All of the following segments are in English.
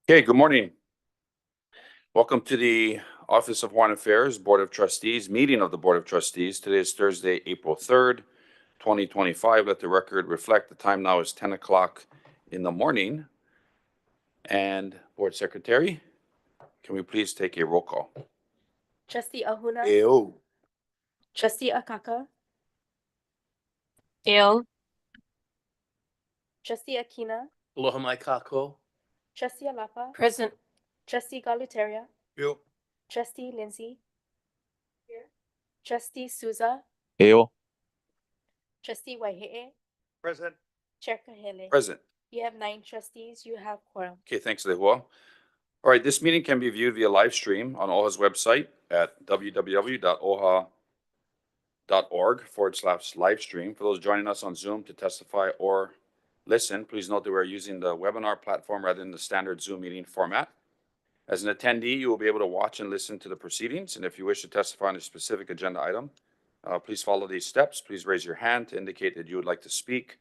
Okay, good morning. Welcome to the Office of Hawaiian Affairs Board of Trustees, meeting of the Board of Trustees. Today is Thursday, April 3rd, 2025. Let the record reflect the time now is 10 o'clock in the morning. And Board Secretary, can we please take a roll call? Trustee Ahuna. Eo. Trustee Akaka. Eo. Trustee Akina. Aloha mai kako. Trustee Alapa. Present. Trustee Galuteria. Eo. Trustee Lindsay. Here. Trustee Souza. Eo. Trustee Waihe'e. Present. Chair Kahele. Present. You have 9 trustees. You have quorum. Okay, thanks, Lehua. All right, this meeting can be viewed via live stream on OHA's website at www.oha.org/live stream. For those joining us on Zoom to testify or listen, please note that we're using the webinar platform rather than the standard Zoom meeting format. As an attendee, you will be able to watch and listen to the proceedings. And if you wish to testify on a specific agenda item, please follow these steps. Please raise your hand to indicate that you would like to speak.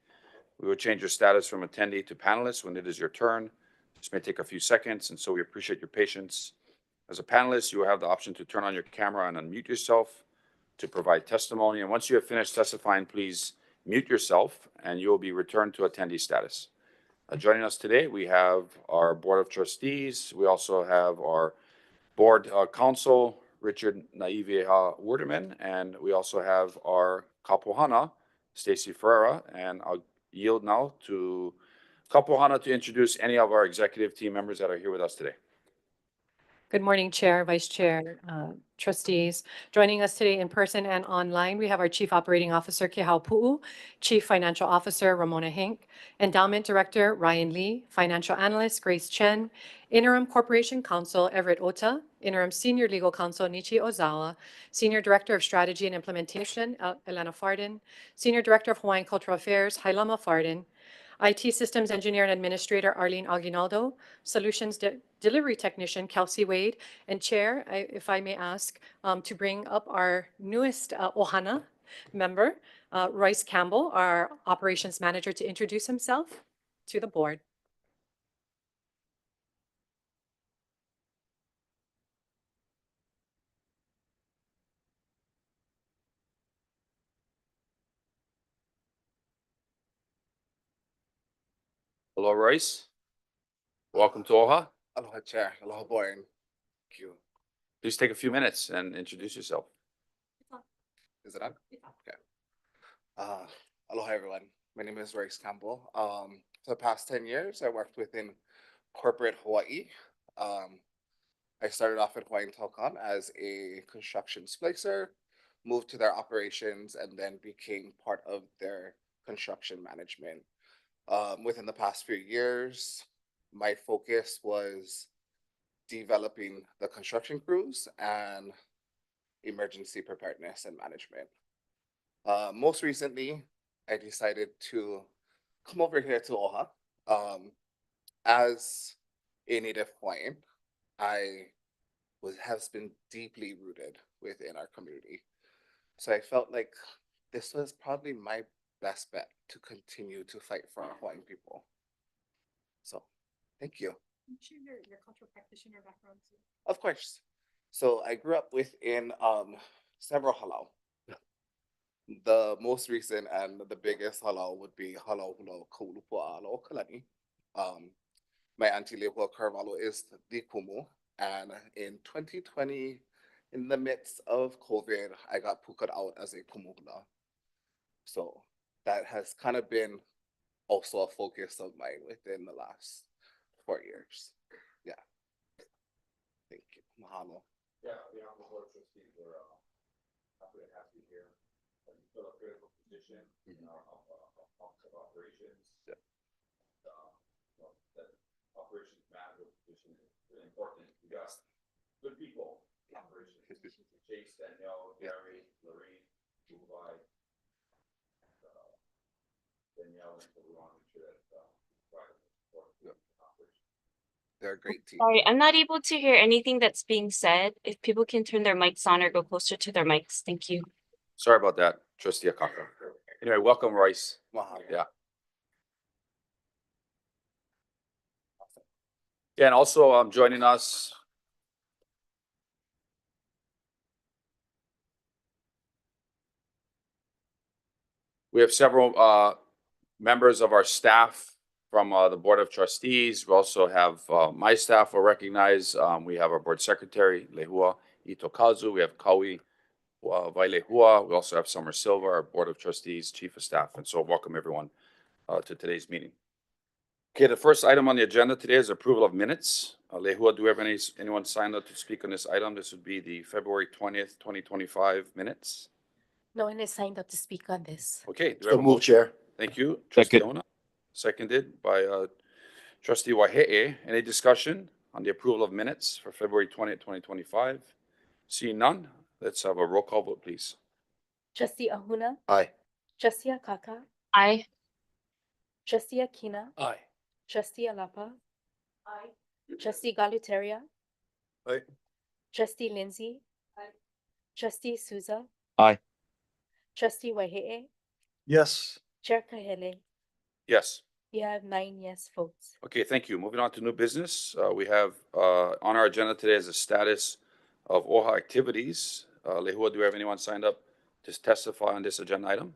We will change your status from attendee to panelist when it is your turn. This may take a few seconds, and so we appreciate your patience. As a panelist, you will have the option to turn on your camera and unmute yourself to provide testimony. And once you have finished testifying, please mute yourself and you will be returned to attendee status. Joining us today, we have our Board of Trustees. We also have our Board Counsel, Richard Naiveha Worderman, and we also have our Pouhana, Stacey Ferreira. And I'll yield now to Pouhana to introduce any of our executive team members that are here with us today. Good morning, Chair, Vice Chair, trustees. Joining us today in person and online, we have our Chief Operating Officer, Kaiaulu, Chief Financial Officer, Ramona Hink, Endowment Director, Ryan Lee, Financial Analyst, Grace Chen, Interim Corporation Counsel, Everett Ota, Interim Senior Legal Counsel, Nichi Ozawa, Senior Director of Strategy and Implementation, Elena Farden, Senior Director of Hawaiian Cultural Affairs, Hailama Farden, IT Systems Engineer and Administrator Arlene Aguinaldo, Solutions Delivery Technician Kelsey Wade, and Chair, if I may ask, to bring up our newest Ohana member, Royce Campbell, our Operations Manager, to introduce himself to the board. Hello, Royce. Welcome to OHA. Aloha chair. Aloha board. Thank you. Please take a few minutes and introduce yourself. Is it on? Okay. Aloha everyone. My name is Royce Campbell. For the past 10 years, I worked within corporate Hawaii. I started off at Hawaiian Telecom as a construction splicer, moved to their operations, and then became part of their construction management. Within the past few years, my focus was developing the construction crews and emergency preparedness and management. Most recently, I decided to come over here to OHA. As a native Hawaiian, has been deeply rooted within our community. So I felt like this was probably my best bet to continue to fight for our Hawaiian people. So, thank you. Can you share your cultural practitioner background too? Of course. So I grew up within several halau. The most recent and the biggest halau would be halau hula kaulupua alo kalani. My auntie Lehua Carvalho is the kumu, and in 2020, in the midst of COVID, I got puka'd out as a kumu hula. So that has kind of been also a focus of mine within the last 4 years. Yeah. Thank you. Mahalo. Yeah, we have the Board of Trustees. We're happy to have you here. You fill a critical position in our office of operations. Yeah. The operations manager position is really important. We got good people in operations. Chase, Danielle, Gary, Lorraine, Kūkā, Danielle, and so we want to make sure that They're a great team. Sorry, I'm not able to hear anything that's being said. If people can turn their mics on or go closer to their mics, thank you. Sorry about that, Trustee Akaka. Anyway, welcome, Royce. Mahalo. Yeah. Yeah, and also joining us. We have several members of our staff from the Board of Trustees. We also have my staff will recognize. We have our Board Secretary, Lehua Itokazu. We have Kaui Vailehua. We also have Summer Silva, our Board of Trustees, Chief of Staff. And so welcome everyone to today's meeting. Okay, the first item on the agenda today is approval of minutes. Lehua, do we have anyone signed up to speak on this item? This would be the February 20th, 2025 minutes. No one is signed up to speak on this. Okay. Do we So have a move, motion? Chair. Thank you. Trustee Second. Ona, seconded by Trustee Waihe'e. Any discussion on the approval of minutes for February 20th, 2025? Seeing none, let's have a roll call vote, please. Trustee Ahuna, Aye. Trustee Akaka, Aye. Trustee Akina, Aye. Trustee Alapa. Aye. Trustee Galuteria. Aye. Trustee Lindsay. Aye. Trustee Souza. Aye. Trustee Waihe'e. Yes. Chair Kahele. Yes. You have 9 yes votes. Okay, thank you. Moving on to new business. We have on our agenda today is the status of OHA activities. Lehua, do we have anyone signed up to testify on this agenda item?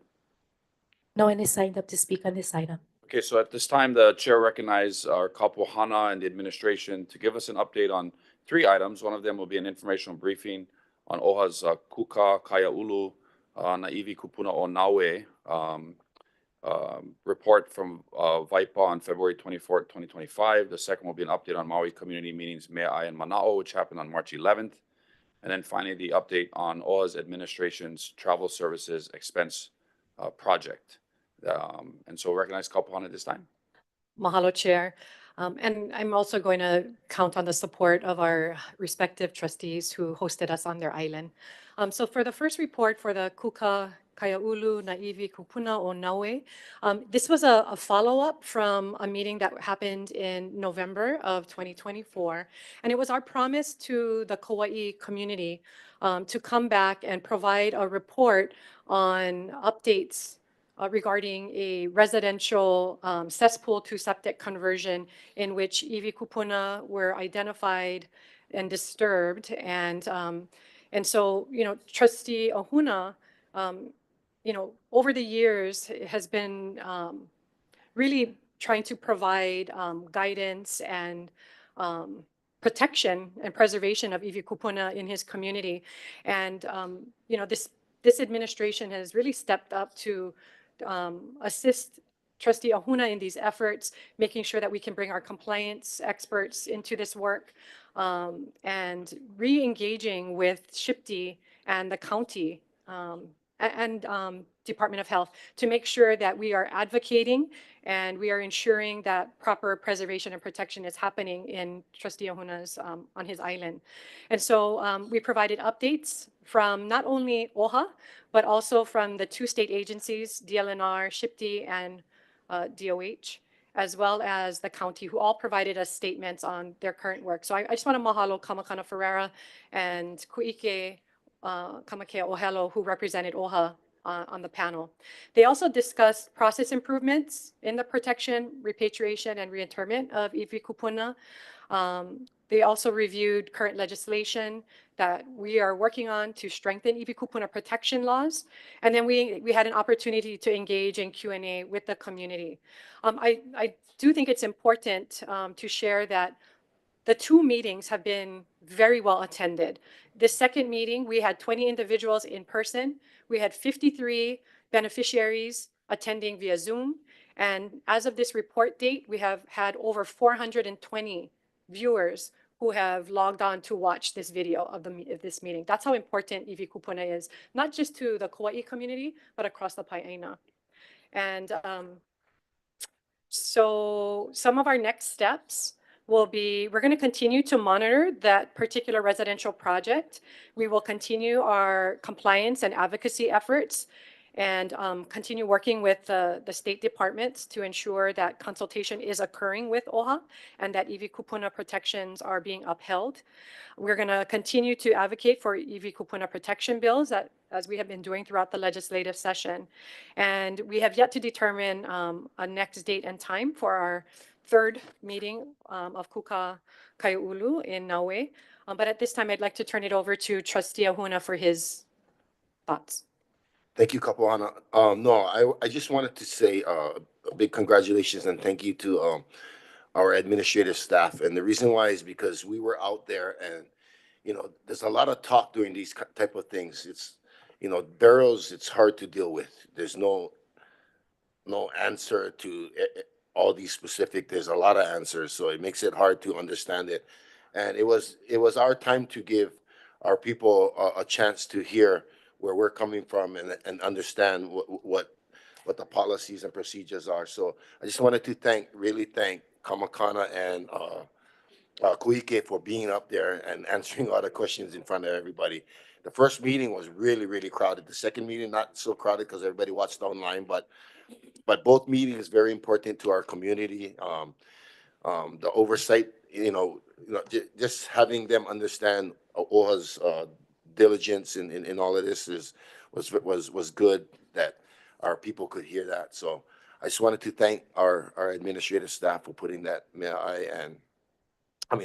No one is signed up to speak on this item. Okay, so at this time, the chair recognizes our Pouhana and the administration to give us an update on 3 items. One of them will be an informational briefing on OHA's Kūkā, Kaiaulu, Naivi Kūpuna o Nāue report from Waipa on February 24th, 2025. The second will be an update on Maui community meetings, Meaʻai and Manaʻo, which happened on March 11th. And then finally, the update on OHA's administration's travel services expense project. And so recognize Pouhana at this time. Mahalo, Chair. And I'm also going to count on the support of our respective trustees who hosted us on their island. So for the first report for the Kūkā, Kaiaulu, Naivi, Kūpuna o Nāue, this was a follow-up from a meeting that happened in November of 2024. And it was our promise to the Kauai community to come back and provide a report on updates regarding a residential cesspool to septic conversion in which iwi kupuna were identified and disturbed. And so, Trustee Ahuna, over the years has been really trying to provide guidance and protection and preservation of iwi kupuna in his community. And, this administration has really stepped up to assist Trustee Ahuna in these efforts, making sure that we can bring our compliance experts into this work and re-engaging with SHPD and the county and Department of Health to make sure that we are advocating and we are ensuring that proper preservation and protection is happening in Trustee Ahuna's on his island. And so we provided updates from not only OHA, but also from the 2 state agencies, DLNR, SHPD, and DOH, as well as the county, who all provided us statements on their current work. So I just want to mahalo Kamakana Ferreira and Kuike Kamakea Ohelo, who represented OHA on the panel. They also discussed process improvements in the protection, repatriation, and reinterment of iwi kupuna. They also reviewed current legislation that we are working on to strengthen iwi kupuna protection laws. And then we had an opportunity to engage in Q&A with the community. I do think it's important to share that the 2 meetings have been very well attended. The second meeting, we had 20 individuals in person. We had 53 beneficiaries attending via Zoom. And as of this report date, we have had over 420 viewers who have logged on to watch this video of this meeting. That's how important iwi kupuna is, not just to the Kauai community, but across the Pai'aina. And so some of our next steps will be, we're going to continue to monitor that particular residential project. We will continue our compliance and advocacy efforts and continue working with the state departments to ensure that consultation is occurring with OHA and that iwi kupuna protections are being upheld. We're going to continue to advocate for iwi kupuna protection bills as we have been doing throughout the legislative session. And we have yet to determine a next date and time for our third meeting of Kūkā Kaiaulu in Nāue. But at this time, I'd like to turn it over to Trustee Ahuna for his thoughts. Thank you, Kapuana. No, I just wanted to say a big congratulations and thank you to our administrative staff. And the reason why is because we were out there and, you know, there's a lot of talk during these type of things. It's, you know, barrels, it's hard to deal with. There's no answer to all these specific, there's a lot of answers, so it makes it hard to understand it. And it was our time to give our people a chance to hear where we're coming from and understand what the policies and procedures are. So I just wanted to really thank Kamakana and Kuike for being up there and answering all the questions in front of everybody. The first meeting was really, really crowded. The second meeting, not so crowded because everybody watched online, but both meetings very important to our community. The oversight, just having them understand OHA's diligence in all of this was good that our people could hear that. So I just wanted to thank our administrative staff for putting that Meaʻai and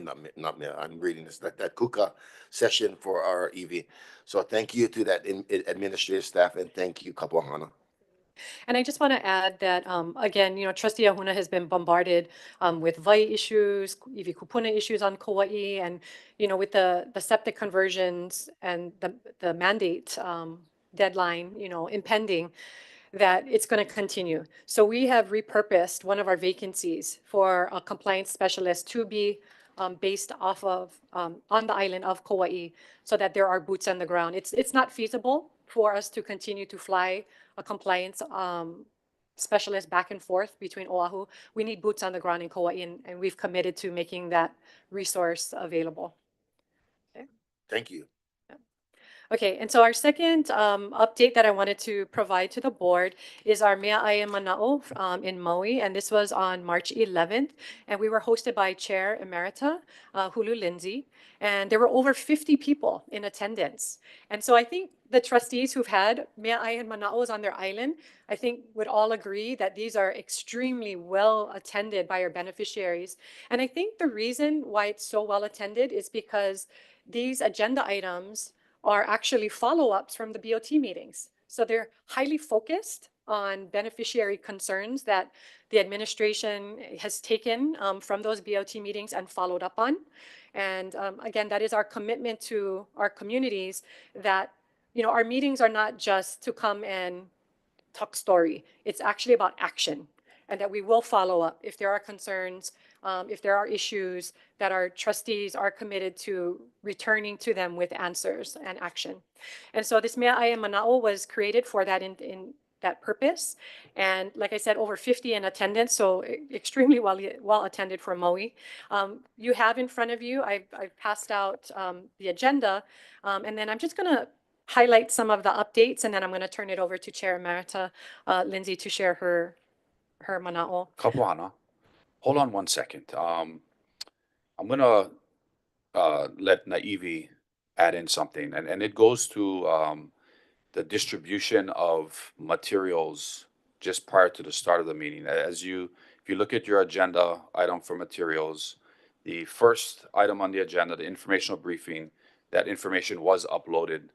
not Meaʻai, I'm reading this, that Kūkā session for our EV. So thank you to that administrative staff and thank you, Kapuana. And I just want to add that, again, Trustee Ahuna has been bombarded with Vai issues, iwi Kūpuna issues on Kauai, and, with the septic conversions and the mandate deadline, impending, that it's going to continue. So we have repurposed one of our vacancies for a compliance specialist to be based off of, on the island of Kauai, so that there are boots on the ground. It's not feasible for us to continue to fly a compliance specialist back and forth between Oahu. We need boots on the ground in Kauai, and we've committed to making that resource available. Thank you. Okay, and so our second update that I wanted to provide to the board is our Meaʻai and Manaʻo in Maui, and this was on March 11th, and we were hosted by Chair Emerita Hulu Lindsay, and there were over 50 people in attendance. And so I think the trustees who've had Meaʻai and Manaʻos on their island, I think would all agree that these are extremely well attended by our beneficiaries. And I think the reason why it's so well attended is because these agenda items are actually follow-ups from the BOT meetings. So they're highly focused on beneficiary concerns that the administration has taken from those BOT meetings and followed up on. And again, that is our commitment to our communities, that our meetings are not just to come and talk story. It's actually about action, and that we will follow up if there are concerns, if there are issues, that our trustees are committed to returning to them with answers and action. And so this Meaʻai and Manaʻo was created for that in that purpose. And like I said, over 50 in attendance, so extremely well attended for Maui. You have in front of you, I've passed out the agenda, and then I'm just going to highlight some of the updates, and then I'm going to turn it over to Chair Emerita Lindsay to share her Manaʻo. Kapuana, hold on 1 second. I'm gonna let Naivi add in something, and it goes to the distribution of materials just prior to the start of the meeting. If you look at your agenda item for materials, the first item on the agenda, the informational briefing, that information was uploaded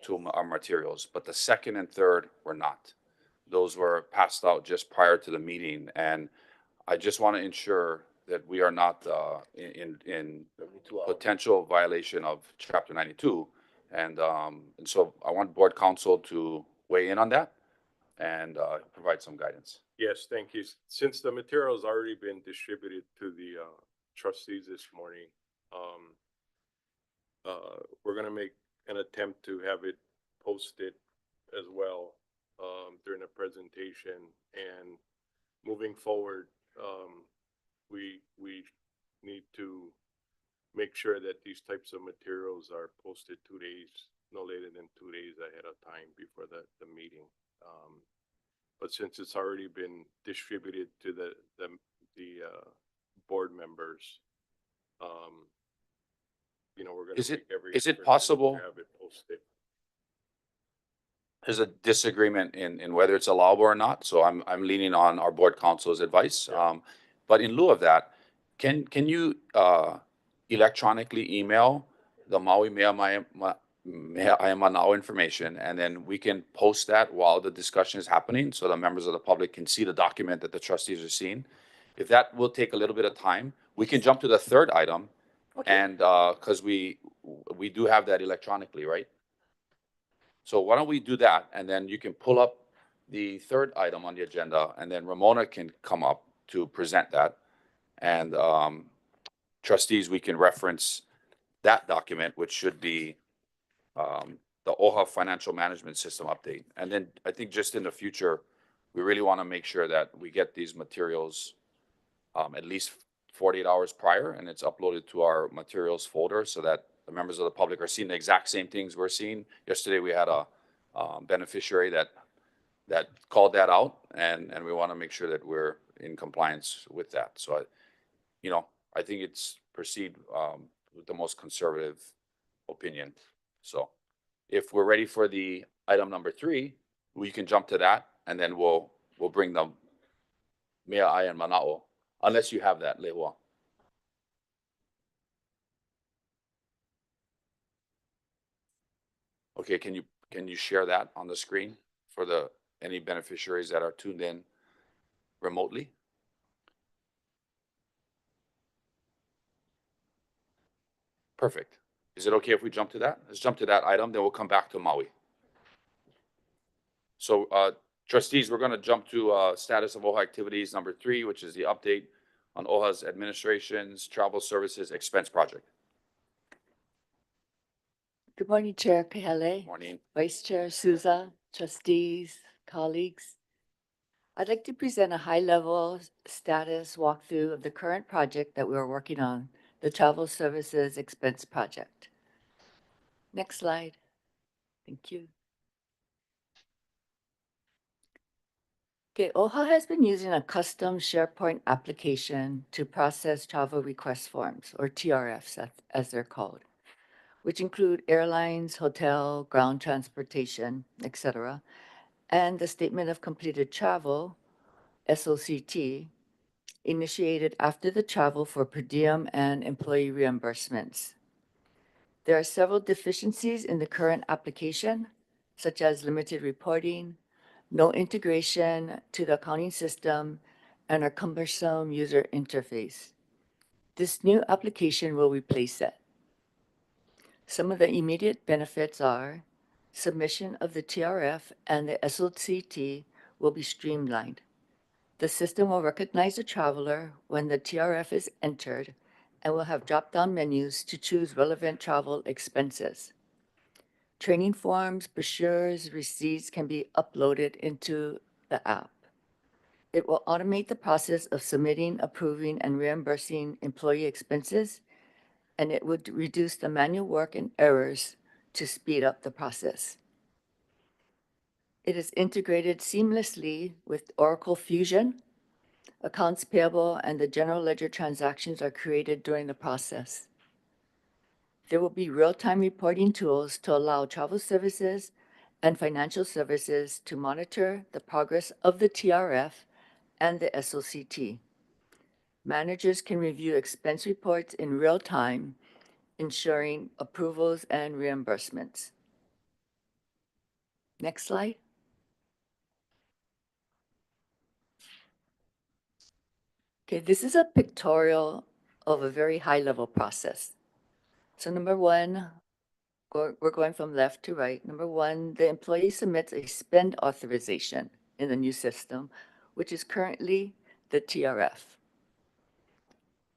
to our materials, but the second and third were not. Those were passed out just prior to the meeting, and I just want to ensure that we are not in potential violation of Chapter 92, and so I want board counsel to weigh in on that and provide some guidance. Yes, thank you. Since the material's already been distributed to the trustees this morning, we're going to make an attempt to have it posted as well during the presentation. And moving forward, we need to make sure that these types of materials are posted 2 days, no later than 2 days ahead of time before the meeting. But since it's already been distributed to the board members, we're going to make every is it effort possible to have it posted. There's a disagreement in whether it's allowable or not, so I'm leaning on our board counsel's advice. Yeah. But in lieu of that, can you electronically email the Maui Meaʻai Manaʻo information, and then we can post that while the discussion is happening, so the members of the public can see the document that the trustees are seeing? If that will take a little bit of time, we can jump to the third item, and, because we do have that electronically, right? So why don't we do that, and then you can pull up the third item on the agenda, and then Ramona can come up to present that. And trustees, we can reference that document, which should be the OHA Financial Management System update. And then I think just in the future, we really want to make sure that we get these materials at least 48 hours prior, and it's uploaded to our materials folder so that the members of the public are seeing the exact same things we're seeing. Yesterday, we had a beneficiary that called that out, and we want to make sure that we're in compliance with that. So, I think it's proceed with the most conservative opinion. So if we're ready for the item number 3, we can jump to that, and then we'll bring them Meaʻai and Manaʻo, unless you have that, Lehua. Okay, can you share that on the screen for any beneficiaries that are tuned in remotely? Perfect. Is it okay if we jump to that? Let's jump to that item, then we'll come back to Maui. So, trustees, we're going to jump to status of OHA activities number 3, which is the update on OHA's administration's travel services expense project. Good morning, Chair Kahele, Morning. Vice Chair Souza, trustees, colleagues. I'd like to present a high-level status walkthrough of the current project that we are working on, the Travel Services Expense Project. Next slide. Thank you. Okay, OHA has been using a custom SharePoint application to process travel request forms, or TRFs as they're called, which include airlines, hotel, ground transportation, etc., and the Statement of Completed Travel, SOCT, initiated after the travel for per diem and employee reimbursements. There are several deficiencies in the current application, such as limited reporting, no integration to the accounting system, and a cumbersome user interface. This new application will replace it. Some of the immediate benefits are submission of the TRF and the SOCT will be streamlined. The system will recognize the traveler when the TRF is entered and will have drop-down menus to choose relevant travel expenses. Training forms, brochures, receipts can be uploaded into the app. It will automate the process of submitting, approving, and reimbursing employee expenses, and it would reduce the manual work and errors to speed up the process. It is integrated seamlessly with Oracle Fusion. Accounts payable and the general ledger transactions are created during the process. There will be real-time reporting tools to allow travel services and financial services to monitor the progress of the TRF and the SOCT. Managers can review expense reports in real time, ensuring approvals and reimbursements. Next slide. Okay, this is a pictorial of a very high-level process. So number 1, we're going from left to right. Number 1, the employee submits a spend authorization in the new system, which is currently the TRF.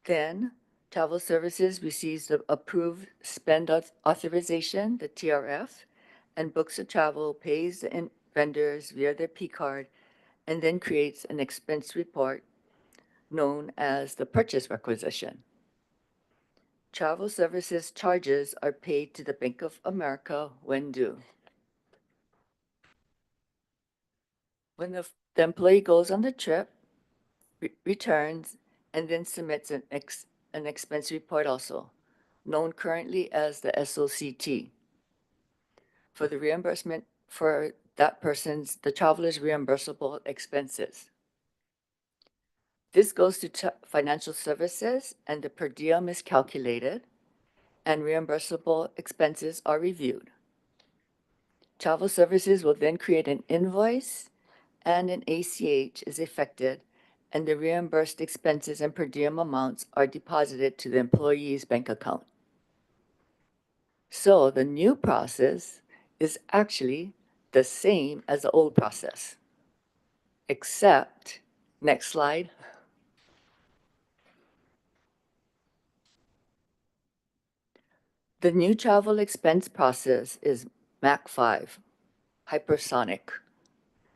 Then Travel Services receives the approved spend authorization, the TRF, and books the travel, pays the vendors via their P card, and then creates an expense report known as the purchase requisition. Travel Services charges are paid to the Bank of America when due. When the employee goes on the trip, returns, and then submits an expense report also, known currently as the SOCT, for the reimbursement for the traveler's reimbursable expenses. This goes to financial services, and the per diem is calculated, and reimbursable expenses are reviewed. Travel services will then create an invoice, and an ACH is effected, and the reimbursed expenses and per diem amounts are deposited to the employee's bank account. So the new process is actually the same as the old process, except, next slide. The new travel expense process is Mach 5, hypersonic,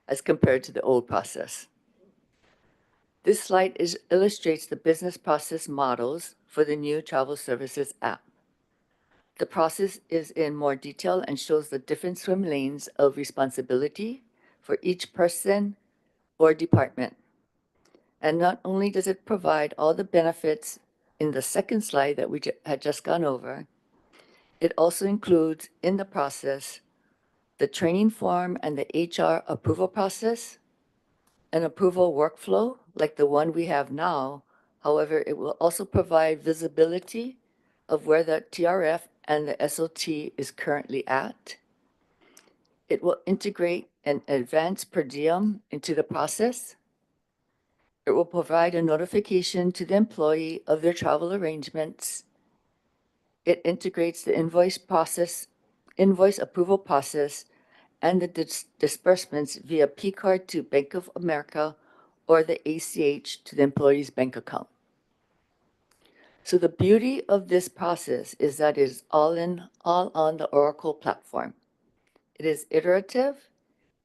as compared to the old process. This slide illustrates the business process models for the new travel services app. The process is in more detail and shows the different swim lanes of responsibility for each person or department. And not only does it provide all the benefits in the second slide that we had just gone over, it also includes in the process the training form and the HR approval process, an approval workflow like the one we have now. However, it will also provide visibility of where the TRF and the SOT is currently at. It will integrate an advanced per diem into the process. It will provide a notification to the employee of their travel arrangements. It integrates the invoice approval process, and the disbursements via P-card to Bank of America or the ACH to the employee's bank account. So the beauty of this process is that it is all on the Oracle platform. It is iterative,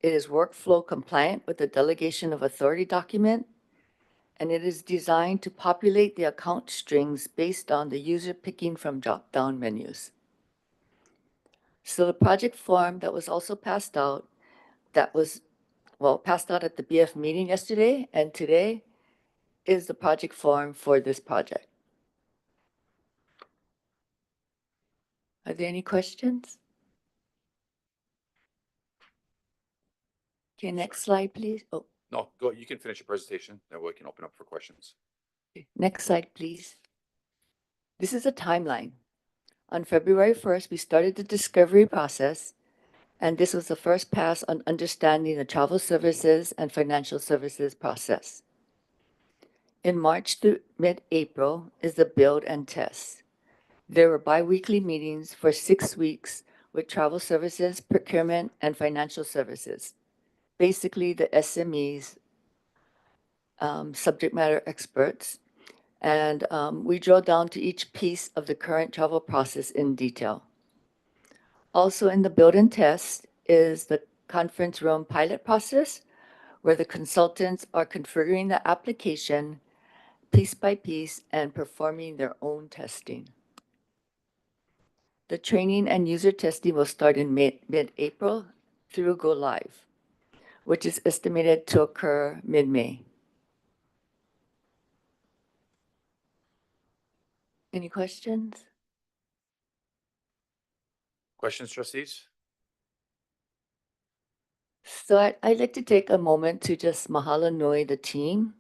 it is workflow compliant with the delegation of authority document, and it is designed to populate the account strings based on the user picking from drop-down menus. So the project form that was also passed out, passed out at the BF meeting yesterday and today, is the project form for this project. Are there any questions? Okay, next slide, please. Oh, No, go, you can finish your presentation, then we can open up for questions. okay. Next slide, please. This is a timeline. On February 1st, we started the discovery process, and this was the first pass on understanding the travel services and financial services process. In March through mid-April is the build and test. There were bi-weekly meetings for 6 weeks with travel services, procurement, and financial services. Basically, the SMEs, subject matter experts, and we drill down to each piece of the current travel process in detail. Also in the build and test is the conference room pilot process, where the consultants are configuring the application piece by piece and performing their own testing. The training and user testing will start in mid-April through go live, which is estimated to occur mid-May. Any questions? Questions, trustees? So I'd like to take a moment to just mahalo nui the team.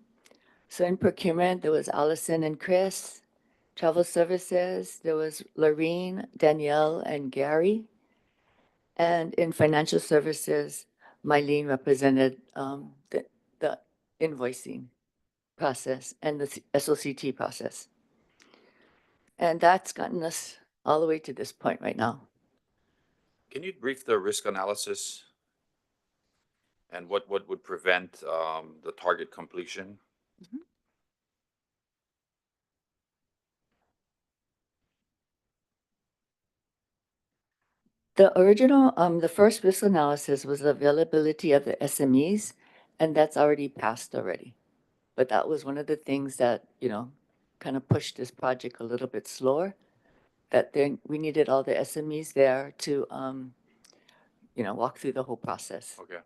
So in procurement, there was Allison and Chris. Travel services, there was Lorene, Danielle, and Gary. And in financial services, Mylene represented the invoicing process and the SOCT process. And that's gotten us all the way to this point right now. Can you brief the risk analysis and what would prevent the target completion? The original, the first risk analysis was the availability of the SMEs, and that's already passed already. But that was one of the things that, kind of pushed this project a little bit slower, that then we needed all the SMEs there to, walk through the whole process. Okay.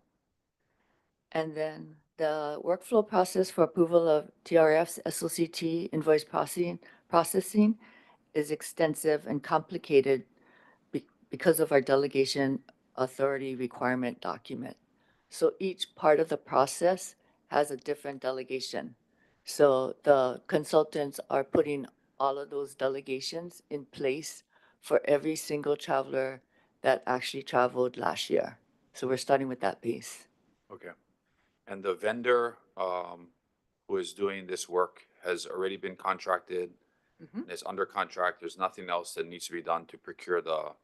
And then the workflow process for approval of TRFs, SOCT, invoice processing is extensive and complicated because of our delegation authority requirement document. So each part of the process has a different delegation. So the consultants are putting all of those delegations in place for every single traveler that actually traveled last year. So we're starting with that base. Okay. And the vendor, who is doing this work has already been contracted Mhm. and is under contract. There's nothing else that needs to be done to procure the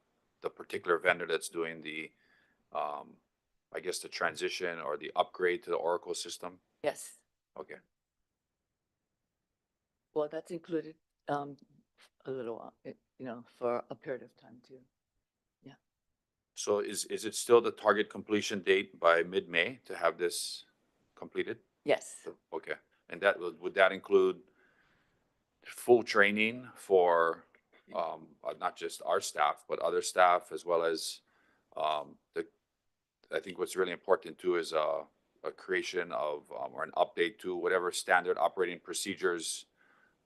particular vendor that's doing the, I guess, the transition or the upgrade to the Oracle system. Yes. Okay. Well, that's included a little, for a period of time too. So is it still the target completion date by mid-May to have this completed? Yes. Okay. And that would that include full training for, not just our staff, but other staff as well as, I think what's really important too is a creation of, or an update to whatever standard operating procedures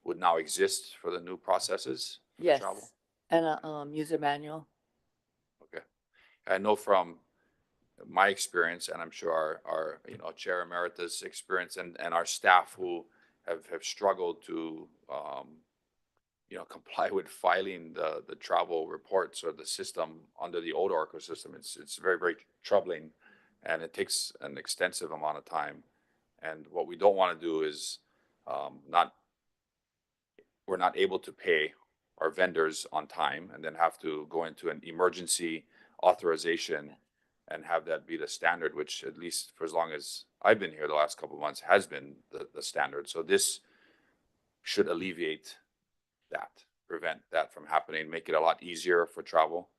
would now exist for the new processes for Yes. travel? And a user manual. Okay. I know from my experience, and I'm sure our Chair Emeritus experience and our staff who have struggled to, comply with filing the travel reports or the system under the old Oracle system. It's very, very troubling and it takes an extensive amount of time. And what we don't want to do is, we're not able to pay our vendors on time and then have to go into an emergency authorization and have that be the standard, which at least for as long as I've been here the last couple of months has been the standard. So this should alleviate that, prevent that from happening, make it a lot easier for travel.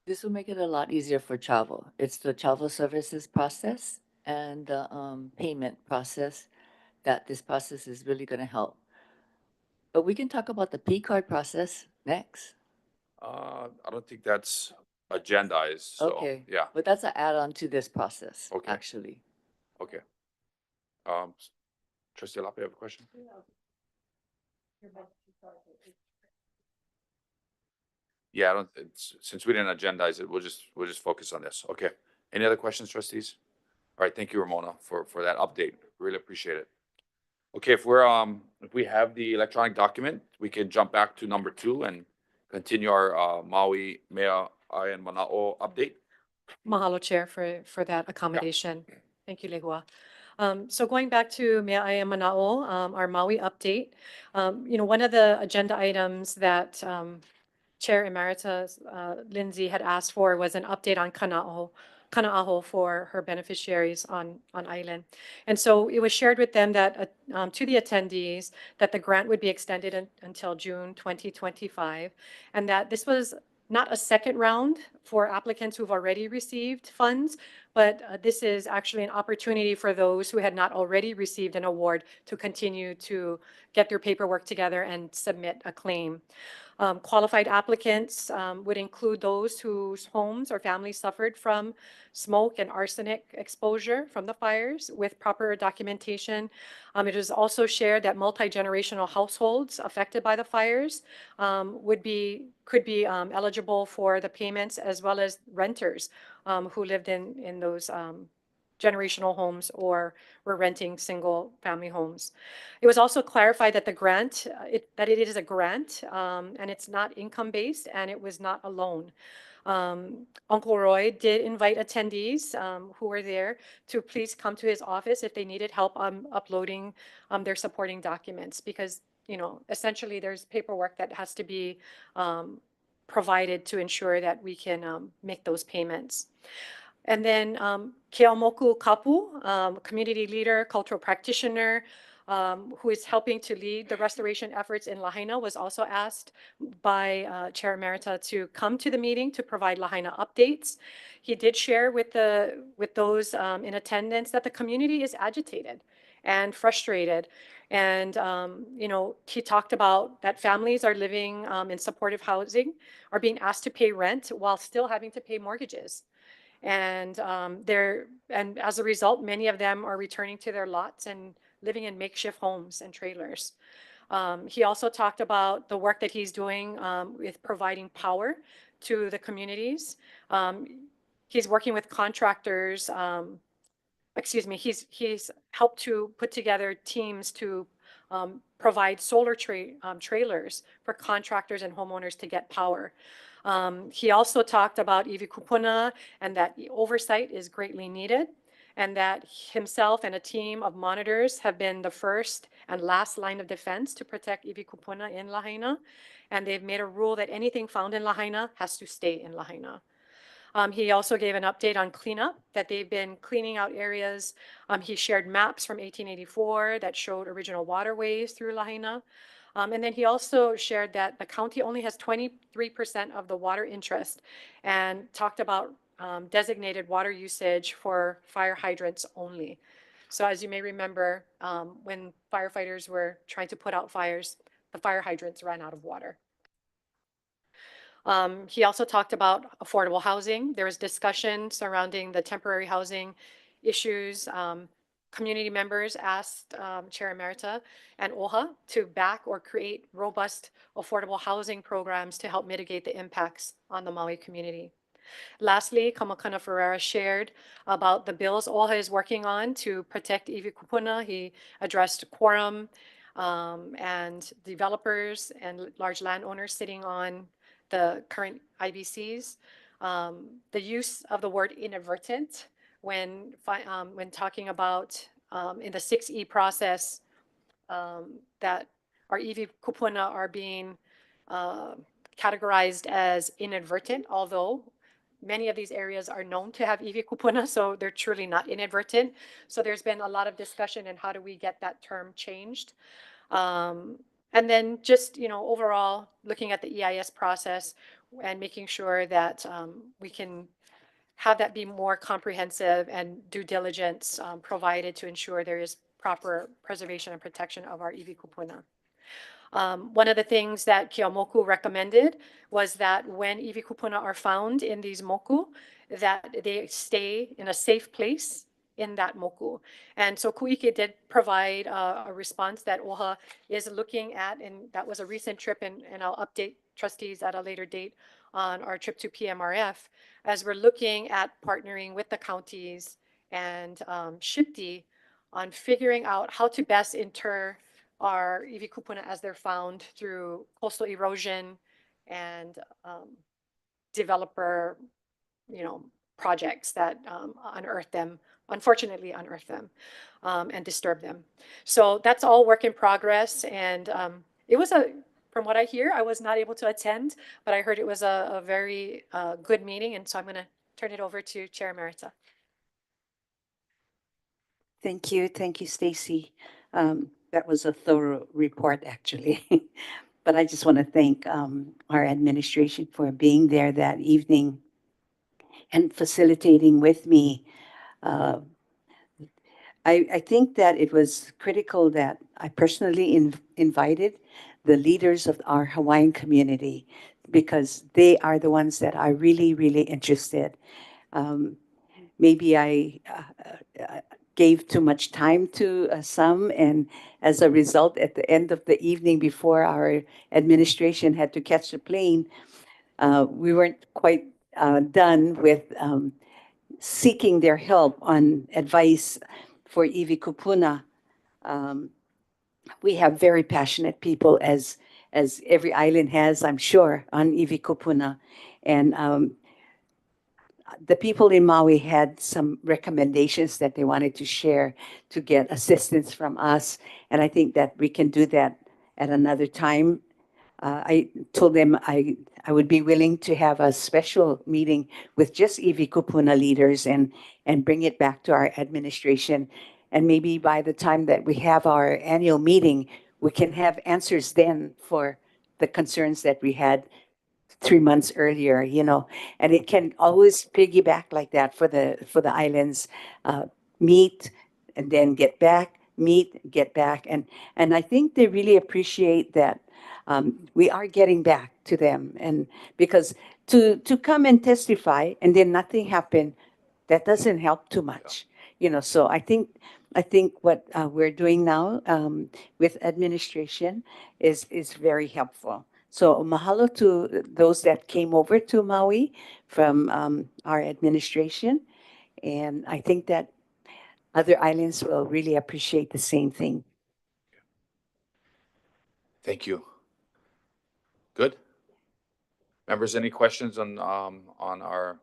This will make it a lot easier for travel. It's the travel services process and the payment process that this process is really going to help. But we can talk about the P card process next. I don't think that's agendized, so, Okay. yeah, But that's an add-on to this process, Okay. actually. okay. Trustee Lape, you have a question? Yeah, I don't, since we didn't agendize it, we'll just focus on this. Okay. Any other questions, trustees? All right, thank you, Ramona, for that update. Really appreciate it. Okay, if we have the electronic document, we can jump back to number 2 and continue our Maui, Meaʻai, and Manaʻo update. Mahalo, Chair, for that accommodation. Thank you, Lehua. So going back to Meaʻai and Manaʻo, our Maui update, one of the agenda items that Chair Emeritus Lindsay had asked for was an update on Kana'aho for her beneficiaries on island. And so it was shared with them that to the attendees that the grant would be extended until June 2025, and that this was not a second round for applicants who've already received funds, but this is actually an opportunity for those who had not already received an award to continue to get their paperwork together and submit a claim. Qualified applicants would include those whose homes or families suffered from smoke and arsenic exposure from the fires with proper documentation. It is also shared that multi-generational households affected by the fires could be eligible for the payments, as well as renters who lived in those generational homes or were renting single family homes. It was also clarified that the grant, that it is a grant and it's not income based and it was not a loan. Uncle Roy did invite attendees who were there to please come to his office if they needed help uploading their supporting documents, because essentially there's paperwork that has to be provided to ensure that we can make those payments. And then Keamoku Kapu, community leader, cultural practitioner, who is helping to lead the restoration efforts in Lahaina, was also asked by Chair Emerita to come to the meeting to provide Lahaina updates. He did share with those in attendance that the community is agitated and frustrated. And, he talked about that families are living in supportive housing, are being asked to pay rent while still having to pay mortgages. And and as a result, many of them are returning to their lots and living in makeshift homes and trailers. He also talked about the work that he's doing with providing power to the communities. He's working with contractors. He's helped to put together teams to provide solar trailers for contractors and homeowners to get power. He also talked about iwi Kūpuna and that oversight is greatly needed, and that himself and a team of monitors have been the first and last line of defense to protect iwi Kūpuna in Lahaina. And they've made a rule that anything found in Lahaina has to stay in Lahaina. He also gave an update on cleanup, that they've been cleaning out areas. He shared maps from 1884 that showed original waterways through Lahaina. And then he also shared that the county only has 23% of the water interest, and talked about designated water usage for fire hydrants only. So as you may remember, when firefighters were trying to put out fires, the fire hydrants ran out of water. He also talked about affordable housing. There was discussion surrounding the temporary housing issues. Community members asked Chair Emerita and OHA to back or create robust affordable housing programs to help mitigate the impacts on the Maui community. Lastly, Kamakana Ferreira shared about the bills OHA is working on to protect iwi Kūpuna. He addressed quorum and developers and large landowners sitting on the current IBCs. The use of the word inadvertent when talking about in the 6E process, that our iwi Kūpuna are being categorized as inadvertent, although many of these areas are known to have iwi Kūpuna, so they're truly not inadvertent. So there's been a lot of discussion in how do we get that term changed. And then just, overall, looking at the EIS process and making sure that we can have that be more comprehensive and due diligence provided to ensure there is proper preservation and protection of our iwi Kūpuna. One of the things that Kia Moku recommended was that when iwi Kūpuna are found in these moku, that they stay in a safe place in that moku. And so Kuike did provide a response that OHA is looking at, and that was a recent trip, and I'll update trustees at a later date on our trip to PMRF, as we're looking at partnering with the counties and SHPD on figuring out how to best inter our iwi Kūpuna as they're found through coastal erosion and developer, projects that unfortunately unearth them and disturb them. So that's all work in progress. And it was from what I hear, I was not able to attend, but I heard it was a very good meeting. And so I'm going to turn it over to Chair Emerita. Thank you. Thank you, Stacy. That was a thorough report, actually. But I just want to thank our administration for being there that evening and facilitating with me. I think that it was critical that I personally invited the leaders of our Hawaiian community, because they are the ones that are really, really interested. Maybe I gave too much time to some, and as a result, at the end of the evening, before our administration had to catch the plane, we weren't quite done with seeking their help on advice for iwi Kūpuna. We have very passionate people, as every island has, I'm sure, on iwi Kūpuna. And the people in Maui had some recommendations that they wanted to share to get assistance from us. And I think that we can do that at another time. I told them I would be willing to have a special meeting with just iwi Kūpuna leaders and bring it back to our administration. And maybe by the time that we have our annual meeting, we can have answers then for the concerns that we had 3 months earlier, and it can always piggyback like that for the islands. Meet and then get back, meet, get back. And I think they really appreciate that we are getting back to them. And because to come and testify and then nothing happened, that doesn't help too much. So I think what we're doing now with administration is very helpful. So mahalo to those that came over to Maui from our administration. And I think that other islands will really appreciate the same thing. Thank you. Good. Members, any questions on our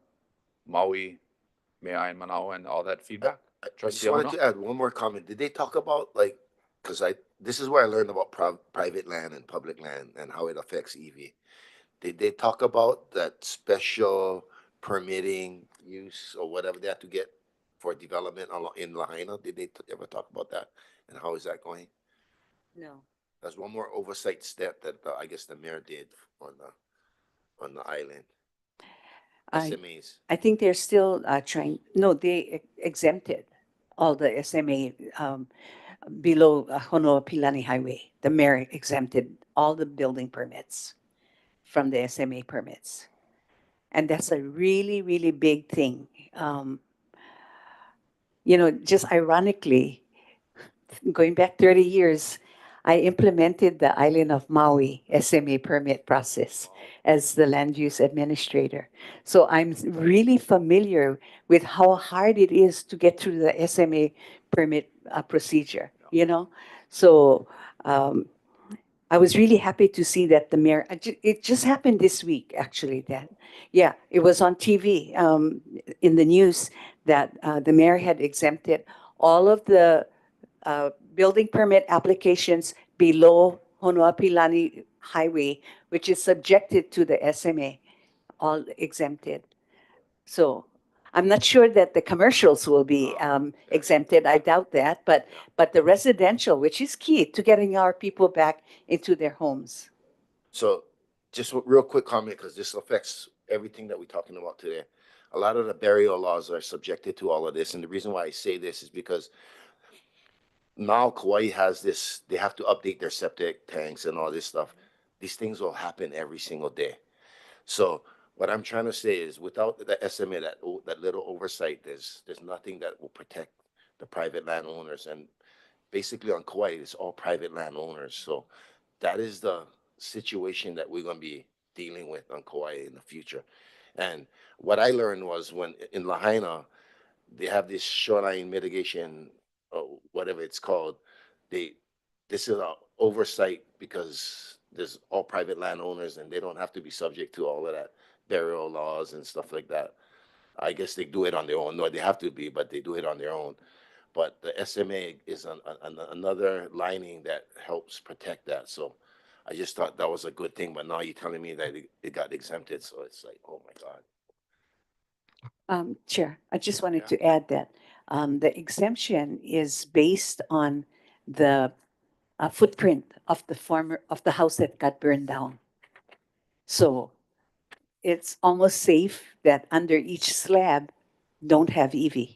Maui, Meaʻai, and Manaʻo and all that feedback? I just Trustee wanted Ono? to add one more comment. Did they talk about like, because this is where I learned about private land and public land and how it affects EV. Did they talk about that special permitting use or whatever they have to get for development in Lahaina? Did they ever talk about that? And how is that going? No. That's one more oversight step that I guess the mayor did on the island. SMEs. I think they're still trying, no, they exempted all the SMA below Honoapilani Highway. The mayor exempted all the building permits from the SMA permits. And that's a really, really big thing. Just ironically, going back 30 years, I implemented the island of Maui SMA permit process as the land use administrator. So I'm really familiar with how hard it is to get through the SMA permit procedure, So I was really happy to see that the mayor, it just happened this week, actually, it was on TV, in the news that the mayor had exempted all of the building permit applications below Honoapilani Highway, which is subjected to the SMA, all exempted. So I'm not sure that the commercials will be exempted. I doubt that, but the residential, which is key to getting our people back into their homes. So just a real quick comment, because this affects everything that we're talking about today. A lot of the burial laws are subjected to all of this. And the reason why I say this is because now Kauai has this, they have to update their septic tanks and all this stuff. These things will happen every single day. So what I'm trying to say is without the SMA, that little oversight, there's nothing that will protect the private landowners. And basically on Kauai, it's all private landowners. So that is the situation that we're going to be dealing with on Kauai in the future. And what I learned was when in Lahaina, they have this shoreline mitigation, whatever it's called. This is a oversight because there's all private landowners and they don't have to be subject to all of that burial laws and stuff like that. I guess they do it on their own. No, they have to be, but they do it on their own. But the SMA is another lining that helps protect that. So I just thought that was a good thing. But now you're telling me that it got exempted. So it's like, oh my God. Chair, I just wanted to add that the exemption is based on the footprint of the house that got burned down. So it's almost safe that under each slab don't have EV.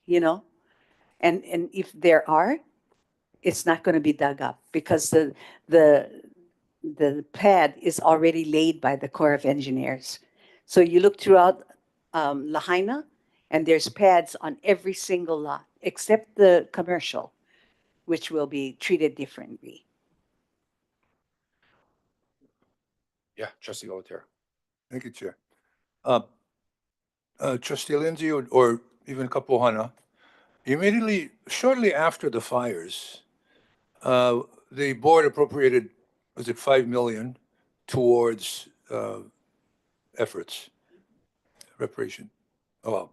And if there are, it's not going to be dug up because the pad is already laid by the Corps of Engineers. So you look throughout Lahaina, and there's pads on every single lot except the commercial, which will be treated differently. Yeah, Trustee Olateria. Thank you, Chair. Trustee Lindsay or even Pouhana, shortly after the fires, the board appropriated, was it 5 million towards efforts, reparation? Oh, well.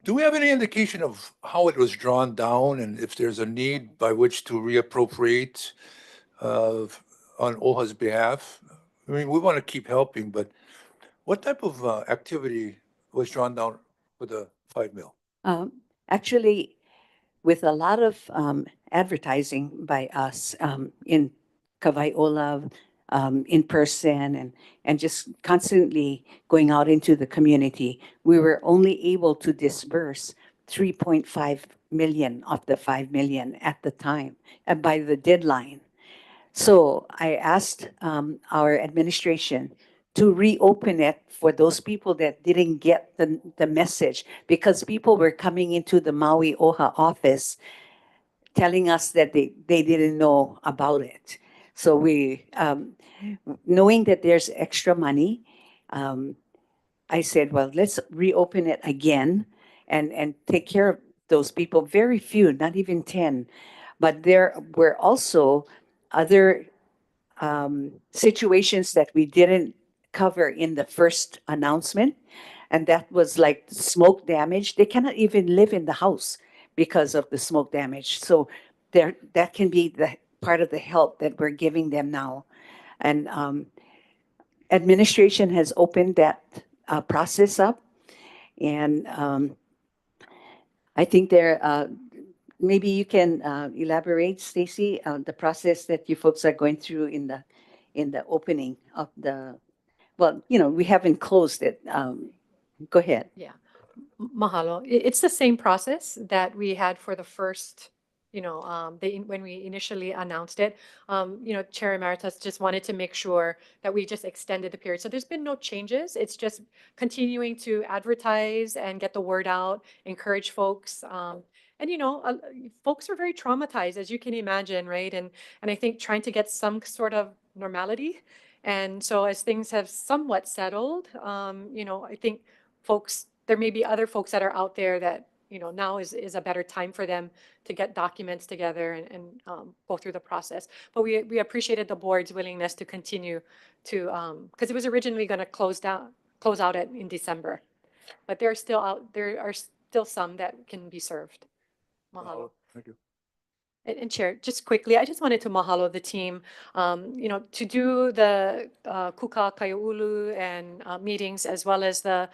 Do we have any indication of how it was drawn down and if there's a need by which to reappropriate on OHA's behalf? I mean, we want to keep helping, but what type of activity was drawn down with the 5 mil? Actually, with a lot of advertising by us in Kaiaulu, in person, and just constantly going out into the community, we were only able to disburse 3.5 million of the 5 million at the time, by the deadline. So I asked our administration to reopen it for those people that didn't get the message, because people were coming into the Maui OHA office telling us that they didn't know about it. So we, knowing that there's extra money, I said, well, let's reopen it again and take care of those people. Very few, not even 10, But there were also other situations that we didn't cover in the first announcement. And that was like smoke damage. They cannot even live in the house because of the smoke damage. So there, that can be the part of the help that we're giving them now. And administration has opened that process up. And I think maybe you can elaborate, Stacy, the process that you folks are going through in the opening of the, well, we haven't closed it. Go ahead. Yeah. Mahalo. It's the same process that we had for the first, when we initially announced it. Chair Emeritus just wanted to make sure that we just extended the period. So there's been no changes. It's just continuing to advertise and get the word out, encourage folks. Folks are very traumatized, as you can imagine, right? And I think trying to get some sort of normality. And so as things have somewhat settled, I think there may be other folks that are out there that, now is a better time for them to get documents together and go through the process. But we appreciated the board's willingness to continue to, because it was originally going to close out in December. But there are still some that can be served. Mahalo. Thank you. And Chair, just quickly, I just wanted to mahalo the team, to do the Kūkā, Kaiaulu and meetings, as well as the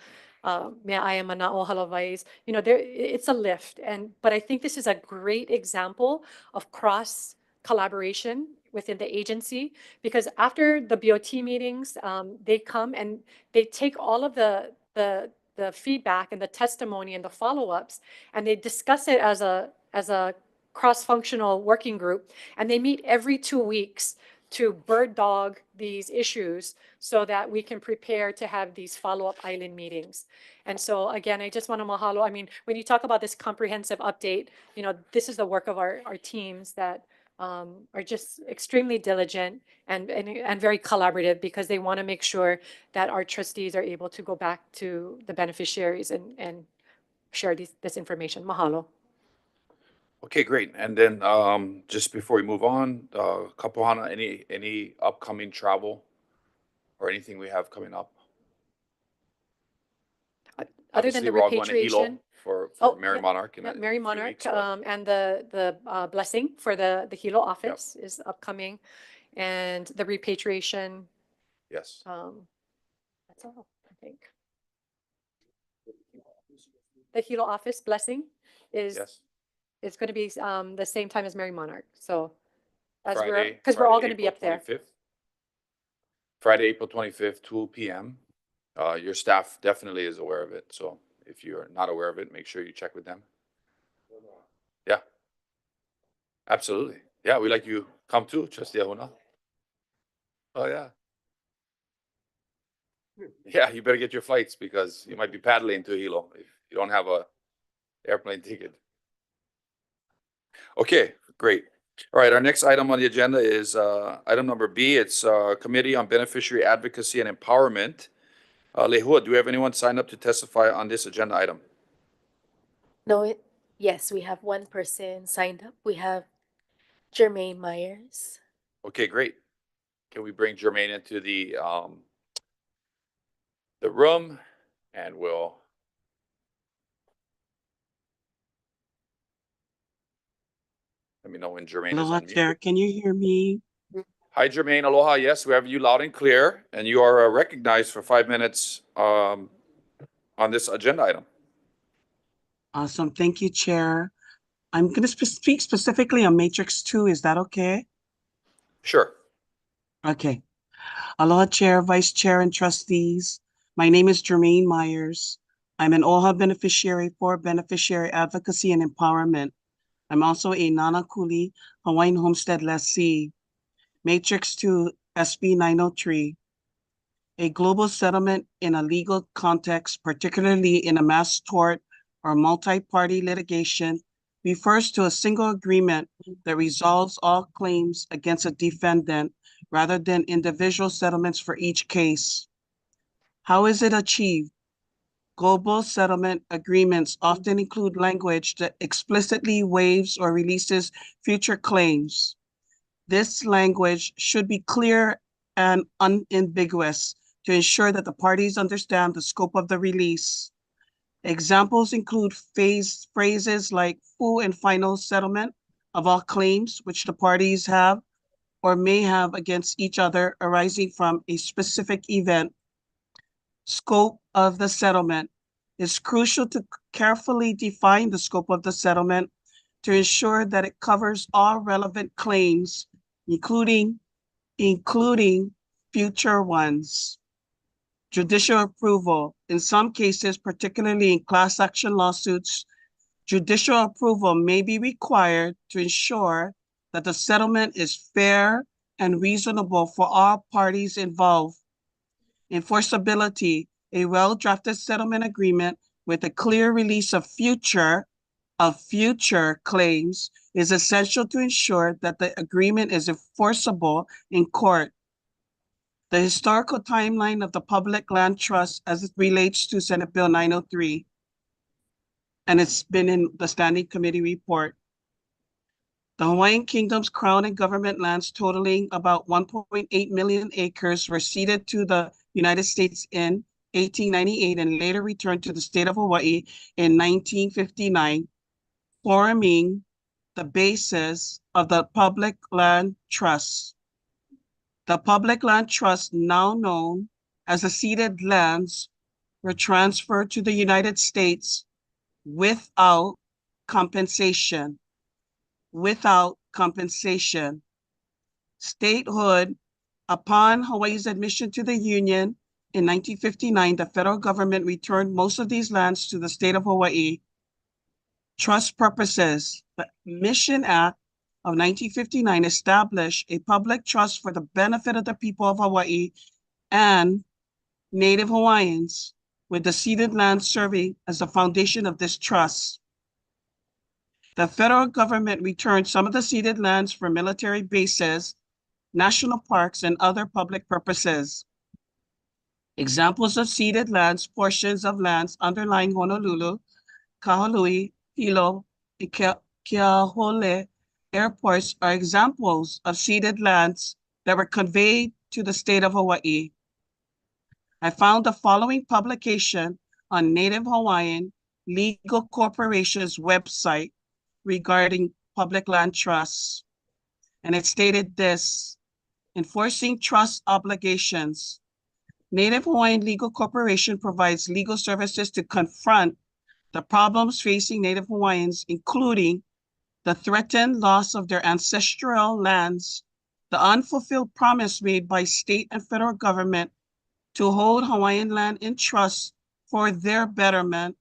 Meaʻai and Manaʻo halavais. It's a lift, but I think this is a great example of cross collaboration within the agency, because after the BOT meetings, they come and they take all of the feedback and the testimony and the follow-ups, and they discuss it as a cross-functional working group, and they meet every 2 weeks to bird dog these issues so that we can prepare to have these follow-up island meetings. And so again, I just want to mahalo. I mean, when you talk about this comprehensive update, this is the work of our teams that are just extremely diligent and very collaborative, because they want to make sure that our trustees are able to go back to the beneficiaries and share this information. Mahalo. Okay, great. And then just before we move on, Pouhana, any upcoming travel or anything we have coming up? Other than Obviously, the we're all going to Hilo repatriation. for Oh, Mary yeah, Monarch. Yeah, Mary Monarch, weeks, but- and the blessing for the Hilo office is upcoming, and the repatriation. Yes. That's all, I think. The Hilo office blessing is Yes. going to be the same time as Mary Monarch. So because Friday, we're all going to be up there. 25th. Friday, April 25th, 2 p.m. Your staff definitely is aware of it. So if you're not aware of it, make sure you check with them. Yeah. Absolutely. Yeah, we like you come too, Trustee Ahuna. Oh, yeah. Yeah, you better get your flights, because you might be paddling to Hilo if you don't have a airplane ticket. Okay, great. All right, our next item on the agenda is item number B. It's Committee on Beneficiary Advocacy and Empowerment. Lehua, do we have anyone signed up to testify on this agenda item? No, yes, we have one person signed up. We have Jermaine Myers. Okay, great. Can we bring Jermaine into the room, and we'll let me know when Jermaine is Aloha, on mute. Chair. Can you hear me? Hi, Jermaine. Aloha. Yes, we have you loud and clear, and you are recognized for 5 minutes on this agenda item. Awesome. Thank you, Chair. I'm going to speak specifically on Matrix 2. Is that okay? Sure. Okay. Aloha, Chair, Vice Chair, and Trustees. My name is Jermaine Myers. I'm an OHA beneficiary for Beneficiary Advocacy and Empowerment. I'm also a Nana Kuli Hawaiian Homestead lessee. Matrix 2 SB 903. A global settlement in a legal context, particularly in a mass tort or multi-party litigation, refers to a single agreement that resolves all claims against a defendant rather than individual settlements for each case. How is it achieved? Global settlement agreements often include language that explicitly waives or releases future claims. This language should be clear and unambiguous to ensure that the parties understand the scope of the release. Examples include phrases like full and final settlement of all claims which the parties have or may have against each other arising from a specific event. Scope of the settlement. It's crucial to carefully define the scope of the settlement to ensure that it covers all relevant claims, including future ones. Judicial approval. In some cases, particularly in class action lawsuits, judicial approval may be required to ensure that the settlement is fair and reasonable for all parties involved. Enforceability. A well-drafted settlement agreement with a clear release of future claims is essential to ensure that the agreement is enforceable in court. The historical timeline of the Public Land Trust as it relates to Senate Bill 903, and it's been in the Standing Committee report. The Hawaiian Kingdom's crown and government lands totaling about 1.8 million acres were ceded to the United States in 1898 and later returned to the state of Hawaii in 1959, forming the basis of the Public Land Trust. The Public Land Trust, now known as the ceded lands, were transferred to the United States without compensation. Statehood. Upon Hawaii's admission to the Union in 1959, the federal government returned most of these lands to the state of Hawaii. Trust purposes. The Mission Act of 1959 established a public trust for the benefit of the people of Hawaii and Native Hawaiians, with the ceded land serving as the foundation of this trust. The federal government returned some of the ceded lands for military bases, national parks, and other public purposes. Examples of ceded lands: portions of lands underlying Honolulu, Kahului, Hilo, and Keauhole airports are examples of ceded lands that were conveyed to the state of Hawaii. I found the following publication on Native Hawaiian Legal Corporation's website regarding public land trusts. And it stated this: enforcing trust obligations. Native Hawaiian Legal Corporation provides legal services to confront the problems facing Native Hawaiians, including the threatened loss of their ancestral lands, the unfulfilled promise made by state and federal government to hold Hawaiian land in trust for their betterment,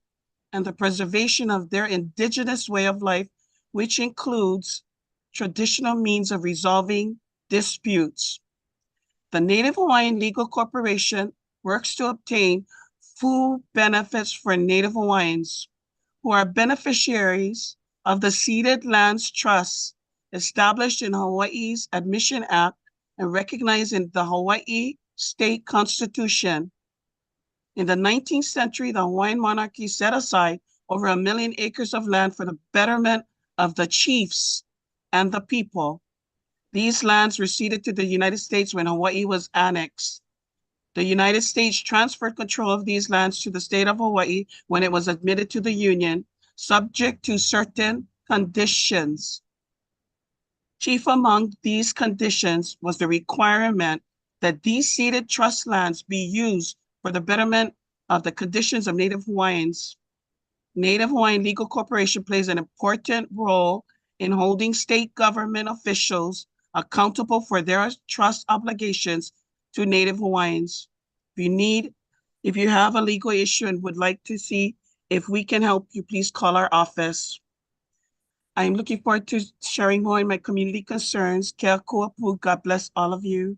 and the preservation of their indigenous way of life, which includes traditional means of resolving disputes. The Native Hawaiian Legal Corporation works to obtain full benefits for Native Hawaiians who are beneficiaries of the Ceded Lands Trust established in Hawaii's Admission Act and recognized in the Hawaii State Constitution. In the 19th century, the Hawaiian monarchy set aside over 1 million acres of land for the betterment of the chiefs and the people. These lands were ceded to the United States when Hawaii was annexed. The United States transferred control of these lands to the state of Hawaii when it was admitted to the Union, subject to certain conditions. Chief among these conditions was the requirement that these ceded trust lands be used for the betterment of the conditions of Native Hawaiians. Native Hawaiian Legal Corporation plays an important role in holding state government officials accountable for their trust obligations to Native Hawaiians. If you have a legal issue and would like to see if we can help you, please call our office. I am looking forward to sharing more in my community concerns. Kia kouapu. God bless all of you.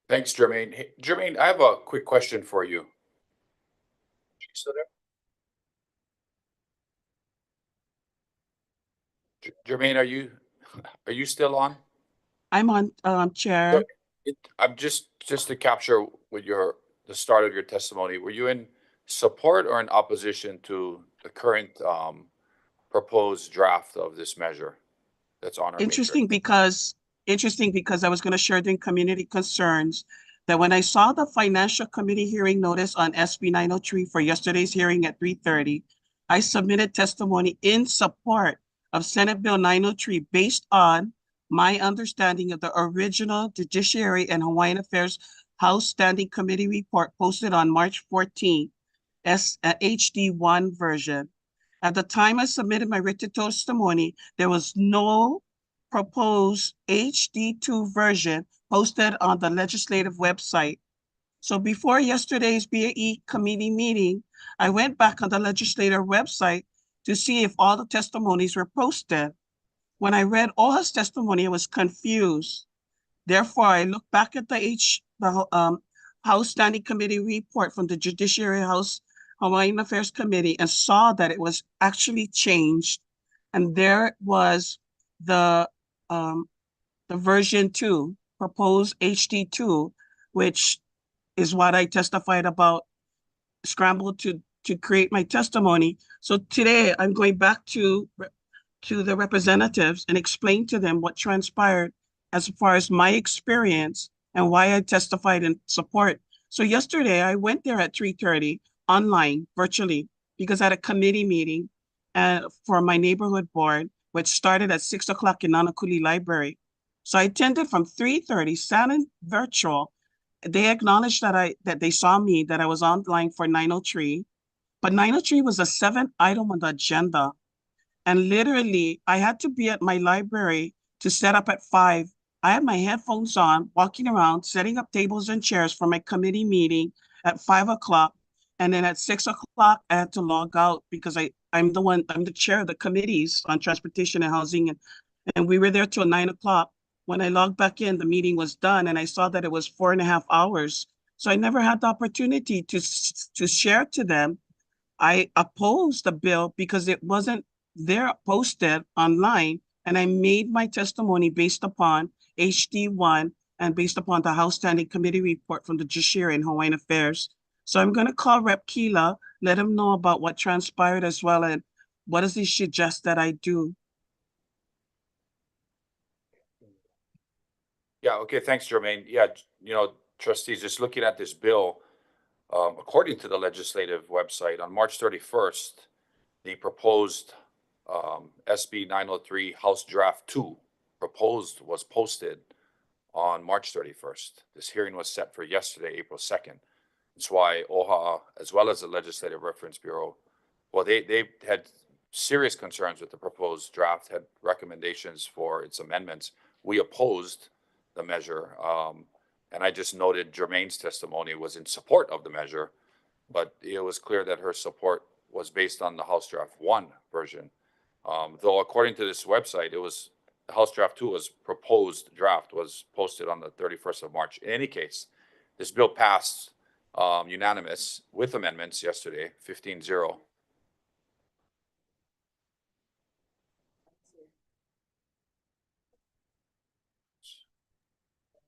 Thanks, Jermaine. Hey, Jermaine, I have a quick question for you. Jermaine, are you still on? I'm on, Chair. I'm just to capture what the the start of your testimony, were you in support or in opposition to the current proposed draft of this measure that's on our Interesting matrix? because I was going to share the community concerns that when I saw the Financial Committee hearing notice on SB 903 for yesterday's hearing at 3:30, I submitted testimony in support of Senate Bill 903 based on my understanding of the original Judiciary and Hawaiian Affairs House Standing Committee report posted on March 14th, HD1 version. At the time I submitted my written testimony, there was no proposed HD2 version posted on the legislative website. So before yesterday's BAE committee meeting, I went back on the legislative website to see if all the testimonies were posted. When I read OHA's testimony, I was confused. Therefore, I looked back at the House Standing Committee report from the Judiciary House Hawaiian Affairs Committee and saw that it was actually changed. And there was the version 2, proposed HD2, which is what I testified about, scrambled to create my testimony. So today I'm going back to the representatives and explain to them what transpired as far as my experience and why I testified in support. So yesterday I went there at 3:30 online, virtually, because I had a committee meeting for my neighborhood board, which started at 6 o'clock in Nanakuli Library. So I attended from 3:30, sat in virtual. They acknowledged that they saw me, that I was online for 903, but 903 was the 7th item on the agenda. And literally, I had to be at my library to set up at 5. I had my headphones on, walking around, setting up tables and chairs for my committee meeting at 5 o'clock. And then at 6 o'clock, I had to log out because I'm the chair of the committees on transportation and housing. And we were there till 9 o'clock. When I logged back in, the meeting was done and I saw that it was 4.5 hours. So I never had the opportunity to share to them. I opposed the bill because it wasn't there posted online, and I made my testimony based upon HD1 and based upon the House Standing Committee report from the Judiciary and Hawaiian Affairs. So I'm going to call Rep. Keela, let him know about what transpired as well, and what does he suggest that I do? Yeah, okay, thanks, Jermaine. Yeah, trustees, just looking at this bill, according to the legislative website, on March 31st, the proposed SB 903 House Draft 2 proposed was posted on March 31st. This hearing was set for yesterday, April 2nd. That's why OHA, as well as the Legislative Reference Bureau, well, they had serious concerns with the proposed draft, had recommendations for its amendments. We opposed the measure. And I just noted Jermaine's testimony was in support of the measure, but it was clear that her support was based on the House Draft 1 version. Though according to this website, it was the House Draft 2 was proposed draft was posted on the 31st of March. In any case, this bill passed unanimous with amendments yesterday, 15-0.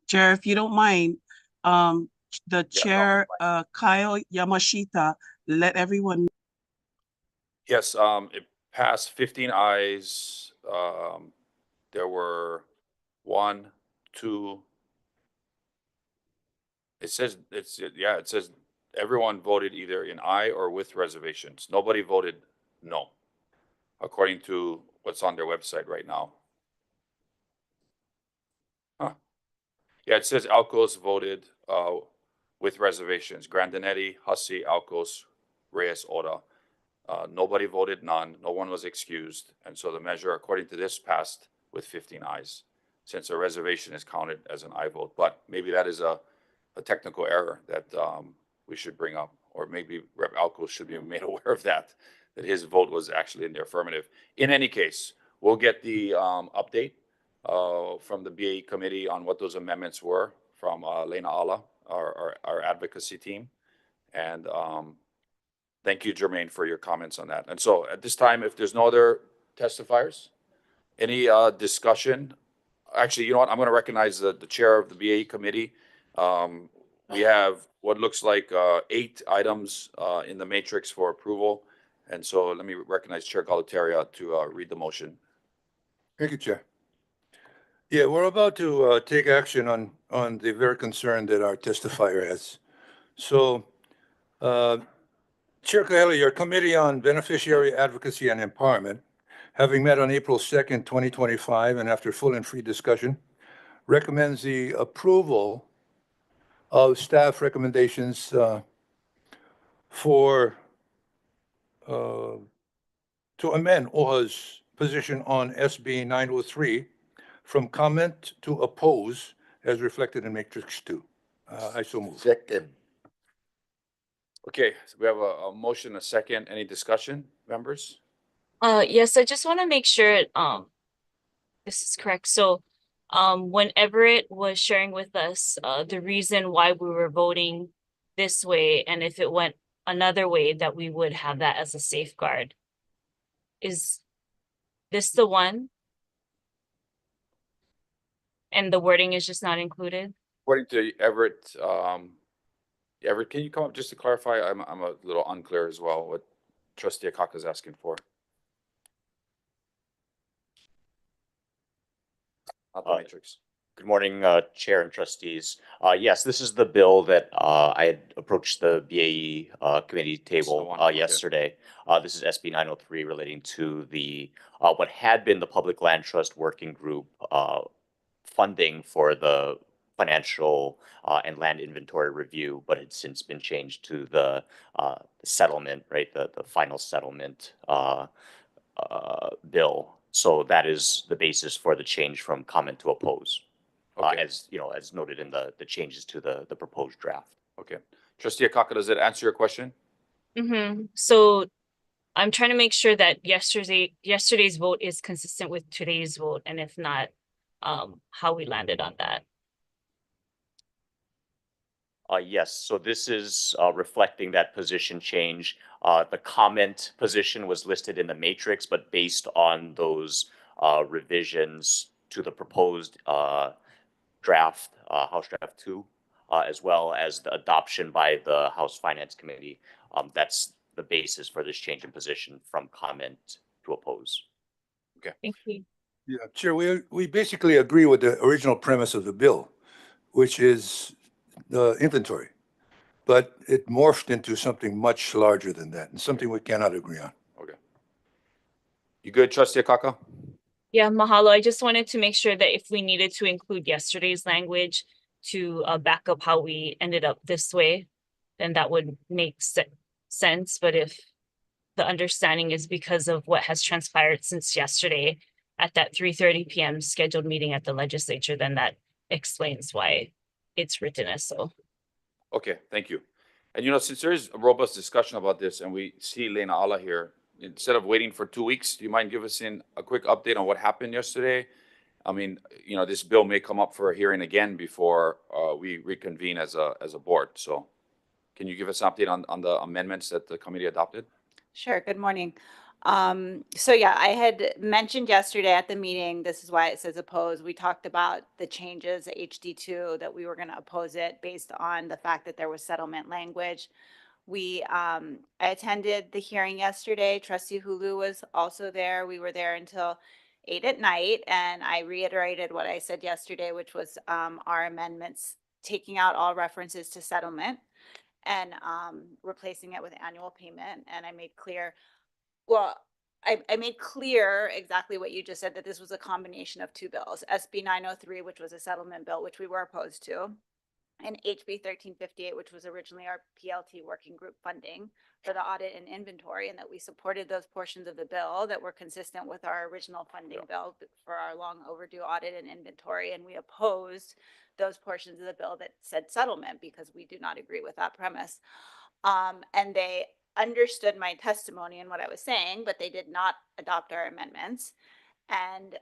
Chair, if you don't mind, the chair, Kyle Yamashita, let everyone. Yes, it passed 15 ayes. There were 1, 2. It says it says everyone voted either in aye or with reservations. Nobody voted no, according to what's on their website right now. Huh. Yeah, it says Alcos voted with reservations. Grandinetti, Hussey, Alcos, Reyes, Oda. Nobody voted none. No one was excused. And so the measure, according to this, passed with 15 ayes, since a reservation is counted as an aye vote. But maybe that is a technical error that we should bring up, or maybe Rep. Alcos should be made aware of that his vote was actually in the affirmative. In any case, we'll get the update from the BAE committee on what those amendments were from Lena Ala, our advocacy team. And thank you, Jermaine, for your comments on that. And so at this time, if there's no other testifiers, any discussion? Actually, you know what? I'm going to recognize the chair of the BAE committee. We have what looks like 8 items in the matrix for approval. And so let me recognize Chair Galataria to read the motion. Thank you, Chair. Yeah, we're about to take action on the very concern that our testifier has. So, Chair Kaiaulu, your Committee on Beneficiary Advocacy and Empowerment, having met on April 2nd, 2025, and after full and free discussion, recommends the approval of staff recommendations to amend OHA's position on SB 903 from comment to oppose as reflected in Matrix 2. I so move. Second. Okay, so we have a motion, a second. Any discussion, members? Yes, I just want to make sure this is correct. So when Everett was sharing with us the reason why we were voting this way, and if it went another way, that we would have that as a safeguard. Is this the one? And the wording is just not included? According to Everett, Everett, can you come up just to clarify? I'm a little unclear as well what Trustee Akaka is asking for. Not the matrix. Good morning, Chair and Trustees. Yes, this is the bill that I had approached the BAE committee table okay. yesterday. This is SB 903 relating to the what had been the Public Land Trust Working Group funding for the financial and land inventory review, but had since been changed to the settlement, right? The final settlement bill. So that is the basis for the change from comment to oppose. Okay. As you know, as noted in the changes to the proposed draft. Okay. Trustee Akaka, does it answer your question? Mm-hmm. So I'm trying to make sure that yesterday's vote is consistent with today's vote, and if not, how we landed on that. Yes, so this is reflecting that position change. The comment position was listed in the matrix, but based on those revisions to the proposed draft, House Draft 2, as well as the adoption by the House Finance Committee. That's the basis for this change in position from comment to oppose. Okay. Thank you. Yeah, Chair, we basically agree with the original premise of the bill, which is the inventory, but it morphed into something much larger than that and something we cannot agree on. Okay. You good, Trustee Akaka? Yeah, mahalo. I just wanted to make sure that if we needed to include yesterday's language to back up how we ended up this way, then that would make sense. But if the understanding is because of what has transpired since yesterday at that 3:30 p.m. scheduled meeting at the legislature, then that explains why it's written as so. Okay, thank you. And since there is a robust discussion about this and we see Lena Ala here, instead of waiting for 2 weeks, do you mind give us a quick update on what happened yesterday? I mean, this bill may come up for a hearing again before we reconvene as a board. So can you give us an update on the amendments that the committee adopted? Sure. Good morning. So yeah, I had mentioned yesterday at the meeting, this is why it says oppose. We talked about the changes, HD2, that we were going to oppose it based on the fact that there was settlement language. I attended the hearing yesterday. Trustee Hulu was also there. We were there until 8 at night, and I reiterated what I said yesterday, which was our amendments taking out all references to settlement and replacing it with annual payment. And I made clear, I made clear exactly what you just said, that this was a combination of two bills, SB 903, which was a settlement bill, which we were opposed to, and HB 1358, which was originally our PLT working group funding for the audit and inventory, and that we supported those portions of the bill that were consistent with our original funding bill for our long overdue audit and inventory. And we opposed those portions of the bill that said settlement because we do not agree with that premise. And they understood my testimony and what I was saying, but they did not adopt our amendments. And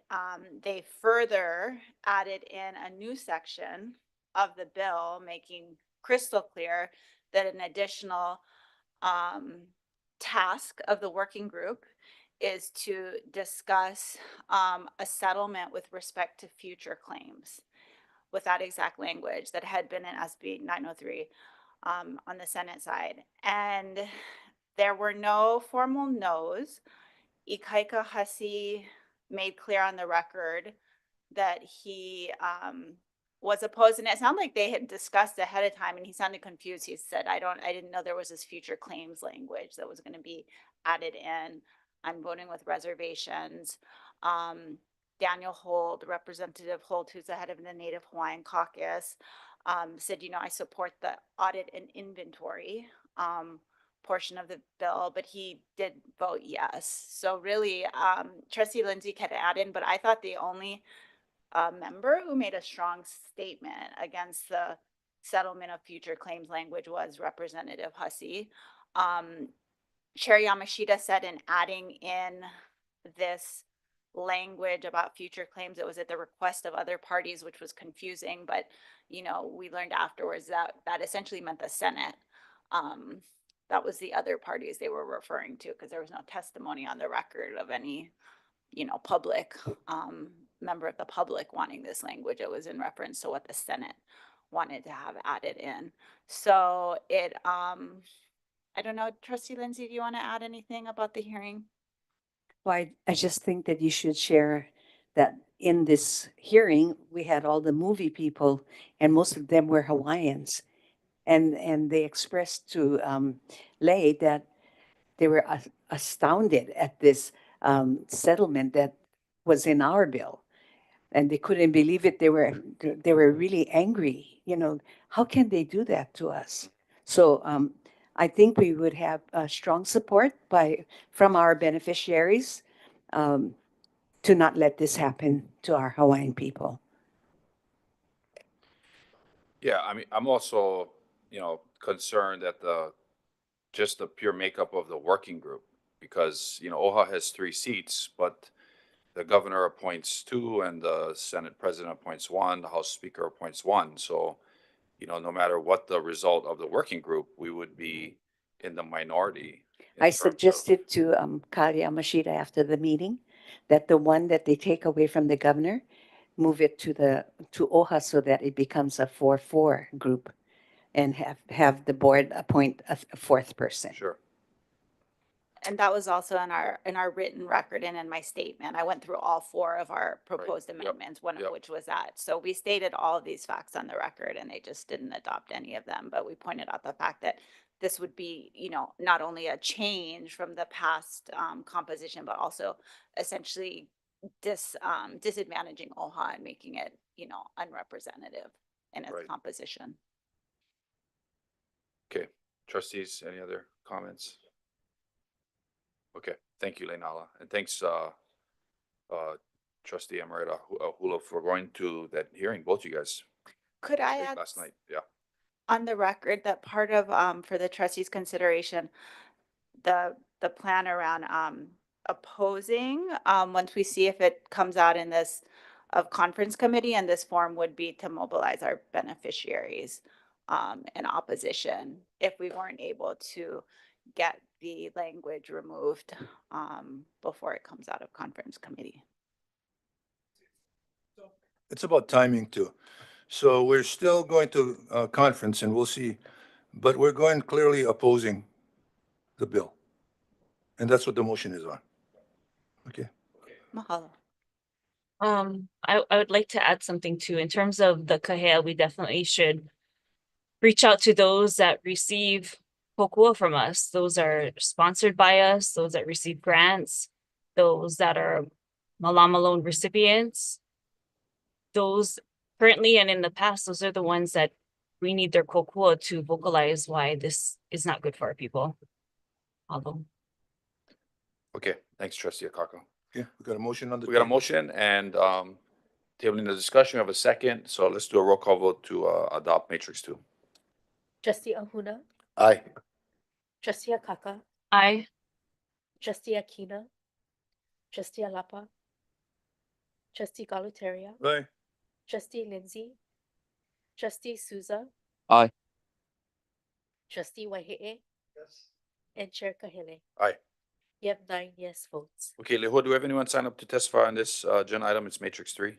they further added in a new section of the bill, making crystal clear that an additional task of the working group is to discuss a settlement with respect to future claims. with that exact language that had been in SB 903 on the Senate side. And there were no formal no's. Ikaika Hussey made clear on the record that he was opposed, and it sounded like they had discussed ahead of time, and he sounded confused. He said, I didn't know there was this future claims language that was going to be added in. I'm voting with reservations. Daniel Holt, Representative Holt, who's the head of the Native Hawaiian Caucus, said, I support the audit and inventory portion of the bill, but he did vote yes. So really, Trustee Lindsay could add in, but I thought the only member who made a strong statement against the settlement of future claims language was Representative Hussey. Chair Yamashita said in adding in this language about future claims, it was at the request of other parties, which was confusing, but we learned afterwards that essentially meant the Senate. That was the other parties they were referring to, because there was no testimony on the record of any public member of the public wanting this language. It was in reference to what the Senate wanted to have added in. So it I don't know, Trustee Lindsay, do you want to add anything about the hearing? Well, I just think that you should share that in this hearing, we had all the movie people, and most of them were Hawaiians. And they expressed to Lei that they were astounded at this settlement that was in our bill. And they couldn't believe it. They were really angry. How can they do that to us? So I think we would have strong support from our beneficiaries to not let this happen to our Hawaiian people. Yeah, I mean, I'm also, concerned at just the pure makeup of the working group, because, OHA has 3 seats, but the governor appoints 2 and the Senate president appoints 1, the House Speaker appoints 1. So, no matter what the result of the working group, we would be in the minority. I suggested to Kari Yamashita after the meeting that the one that they take away from the governor, move it to OHA so that it becomes a 4-4 group, and have the board appoint a 4th person. Sure. And that was also in our written record and in my statement. I went through all 4 of our proposed amendments, one of which was that. So we stated all of these facts on the record, and they just didn't adopt any of them. But we pointed out the fact that this would be, not only a change from the past composition, but also essentially disadvantaging OHA and making it, unrepresentative in its composition. Okay, trustees, any other comments? Okay, thank you, Leynala, and thanks, Trustee Amarita Hula, for going to that hearing, both you guys. Could I add last night? Yeah. on the record that part of for the trustees' consideration, the plan around opposing once we see if it comes out in this of conference committee, and this form would be to mobilize our beneficiaries in opposition if we weren't able to get the language removed before it comes out of conference committee. It's about timing too. So we're still going to conference, and we'll see, but we're going clearly opposing the bill. And that's what the motion is on. Okay. Mahalo. I would like to add something too. In terms of the kahea, we definitely should reach out to those that receive kokua from us. Those are sponsored by us, those that receive grants, those that are malama loan recipients. Those currently and in the past, those are the ones that we need their kokua to vocalize why this is not good for our people. Although. Okay, thanks, Trustee Akaka. Yeah, we got a motion on the We got a table. motion and tabling the discussion. We have a second, so let's do a roll call vote to adopt Matrix 2. Trustee Ahuna, Aye. Trustee Akaka, Aye. Trustee Akina, Trustee Alapa, Trustee Galutaria, Right. Trustee Lindsay, Trustee Souza. Aye. Trustee Waihe'e. Yes. And Chair Kahele. Aye. You have 9 yes votes. Okay, Leho, do we have anyone sign up to testify on this agenda item? It's Matrix 3.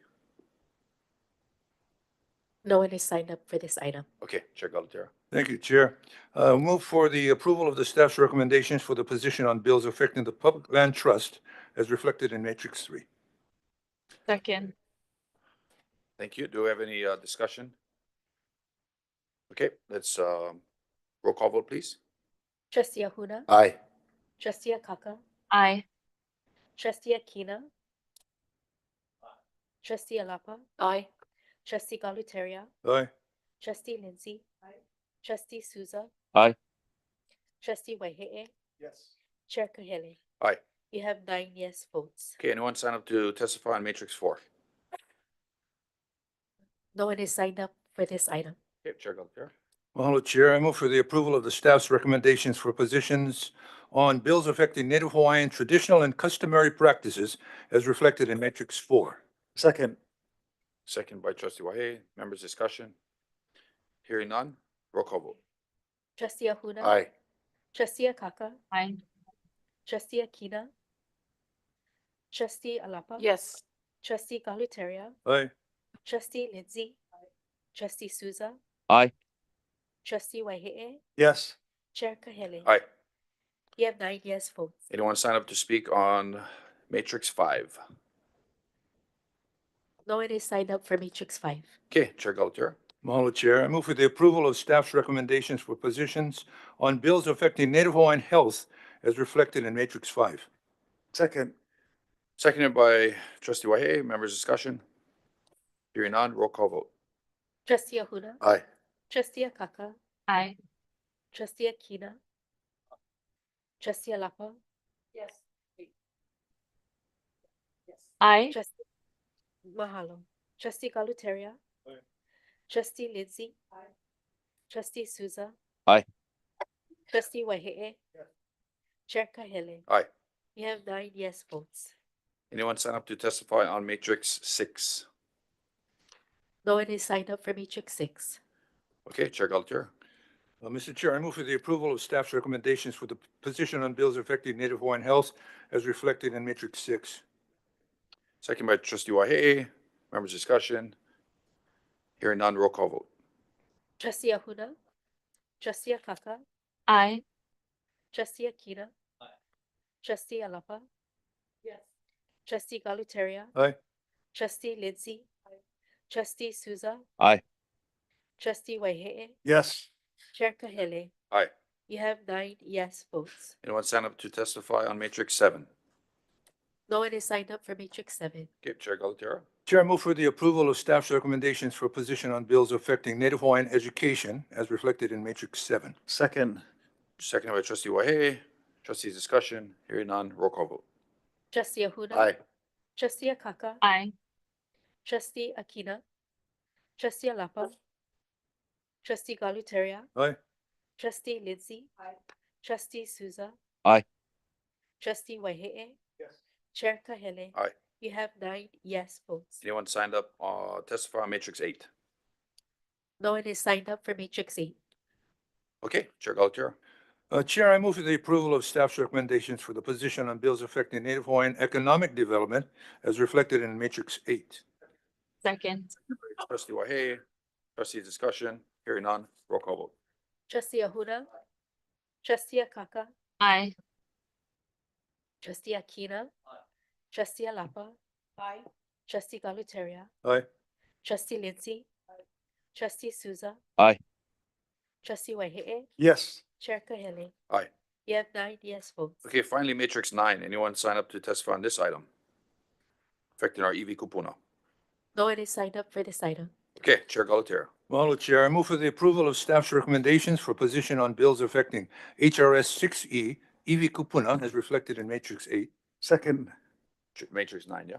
No one is signed up for this item. Okay, Chair Galutiero. Thank you, Chair. Move for the approval of the staff's recommendations for the position on bills affecting the public land trust as reflected in Matrix 3. Second. Thank you. Do we have any discussion? Okay, let's roll call vote, please. Trustee Ahuna, Aye. Trustee Akaka, Aye. Trustee Akina, Trustee Alapa, Aye. Trustee Galutaria, Aye. Trustee Lindsay, Trustee Souza, Aye. Trustee Waihe'e, Yes. Chair Kahele. Aye. You have 9 yes votes. Okay, anyone sign up to testify on Matrix 4? No one is signed up for this item. Okay, Chair Galutiero. Mahalo, Chair. I move for the approval of the staff's recommendations for positions on bills affecting Native Hawaiian traditional and customary practices as reflected in Matrix 4. Second. Second by Trustee Wahe. Members' discussion? Hearing none, roll call vote. Trustee Ahuna, Aye. Trustee Akaka, Aye. Trustee Akina, Trustee Alapa, Yes. Trustee Galutaria, Aye. Trustee Lindsay, Trustee Souza, Aye. Trustee Waihe'e, Yes. Chair Kahele. Aye. You have 9 yes votes. Anyone sign up to speak on Matrix 5? No one is signed up for Matrix 5. Okay, Chair Galutiero. Mahalo, Chair. I move for the approval of staff's recommendations for positions on bills affecting Native Hawaiian health as reflected in Matrix 5. Second. Seconded by Trustee Wahe. Members' discussion? Hearing none, roll call vote. Trustee Ahuna, Aye. Trustee Akaka, Aye. Trustee Akina, Trustee Alapa, Yes. Aye. Trustee Mahalo, Trustee Galutaria, Aye. Trustee Lindsay, Trustee Souza, Aye. Trustee Waihe'e, Chair Kahele. Aye. You have 9 yes votes. Anyone sign up to testify on Matrix 6? No one is signed up for Matrix 6. Okay, Chair Galutiero. Mr. Chair, I move for the approval of staff's recommendations for the position on bills affecting Native Hawaiian health as reflected in Matrix 6. Second by Trustee Wahe. Members' discussion? Hearing none, roll call vote. Trustee Ahuna, Trustee Akaka, Aye. Trustee Akina, Trustee Alapa, Trustee Galutaria, Aye. Trustee Lindsay, Trustee Souza, Aye. Trustee Waihe'e, Yes. Chair Kahele. Aye. You have 9 yes votes. Anyone sign up to testify on Matrix 7? No one is signed up for Matrix 7. Okay, Chair Galutiero. Chair, I move for the approval of staff's recommendations for position on bills affecting Native Hawaiian education as reflected in Matrix 7. Second. Seconded by Trustee Wahe. Trustees' discussion? Hearing none, roll call vote. Trustee Ahuna, Aye. Trustee Akaka, Aye. Trustee Akina, Trustee Alapa, Trustee Galutaria, Aye. Trustee Lindsay, Trustee Souza, Aye. Trustee Waihe'e, Yes. Chair Kahele. Aye. You have 9 yes votes. Anyone signed up testify on Matrix 8? No one is signed up for Matrix 8. Okay, Chair Galutiero. Chair, I move for the approval of staff's recommendations for the position on bills affecting Native Hawaiian economic development as reflected in Matrix 8. Second. Trustee Wahe. Trustees' discussion? Hearing none, roll call vote. Trustee Ahuna, Trustee Akaka, Aye. Trustee Akina, Trustee Alapa, Trustee Galutaria, Aye. Trustee Lindsay, Trustee Souza, Aye. Trustee Waihe'e, Yes. Chair Kahele. Aye. You have 9 yes votes. Okay, finally, Matrix 9. Anyone sign up to testify on this item? Affecting our EV Kūpuna. No one is signed up for this item. Okay, Chair Galutiero. Mahalo, Chair. I move for the approval of staff's recommendations for position on bills affecting HRS 6E, EV Kūpuna as reflected in Matrix 8. Second. Matrix 9, yeah?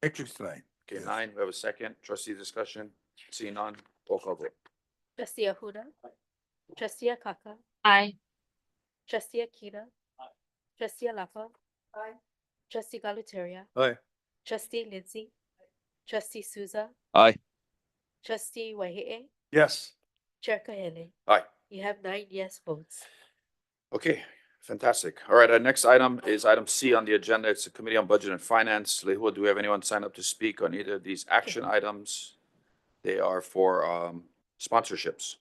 Matrix 9. Okay, 9, we have a second. Trustee discussion? Seeing none, roll call vote. Trustee Ahuna, Trustee Akaka, Aye. Trustee Akina, Trustee Alapa, Trustee Galutaria, Aye. Trustee Lindsay, Trustee Souza, Aye. Trustee Waihe'e, Yes. Chair Kahele. Aye. You have 9 yes votes. Okay, fantastic. All right, our next item is item C on the agenda. It's the Committee on Budget and Finance. Lehua, do we have anyone sign up to speak on either of these action items? They are for sponsorships.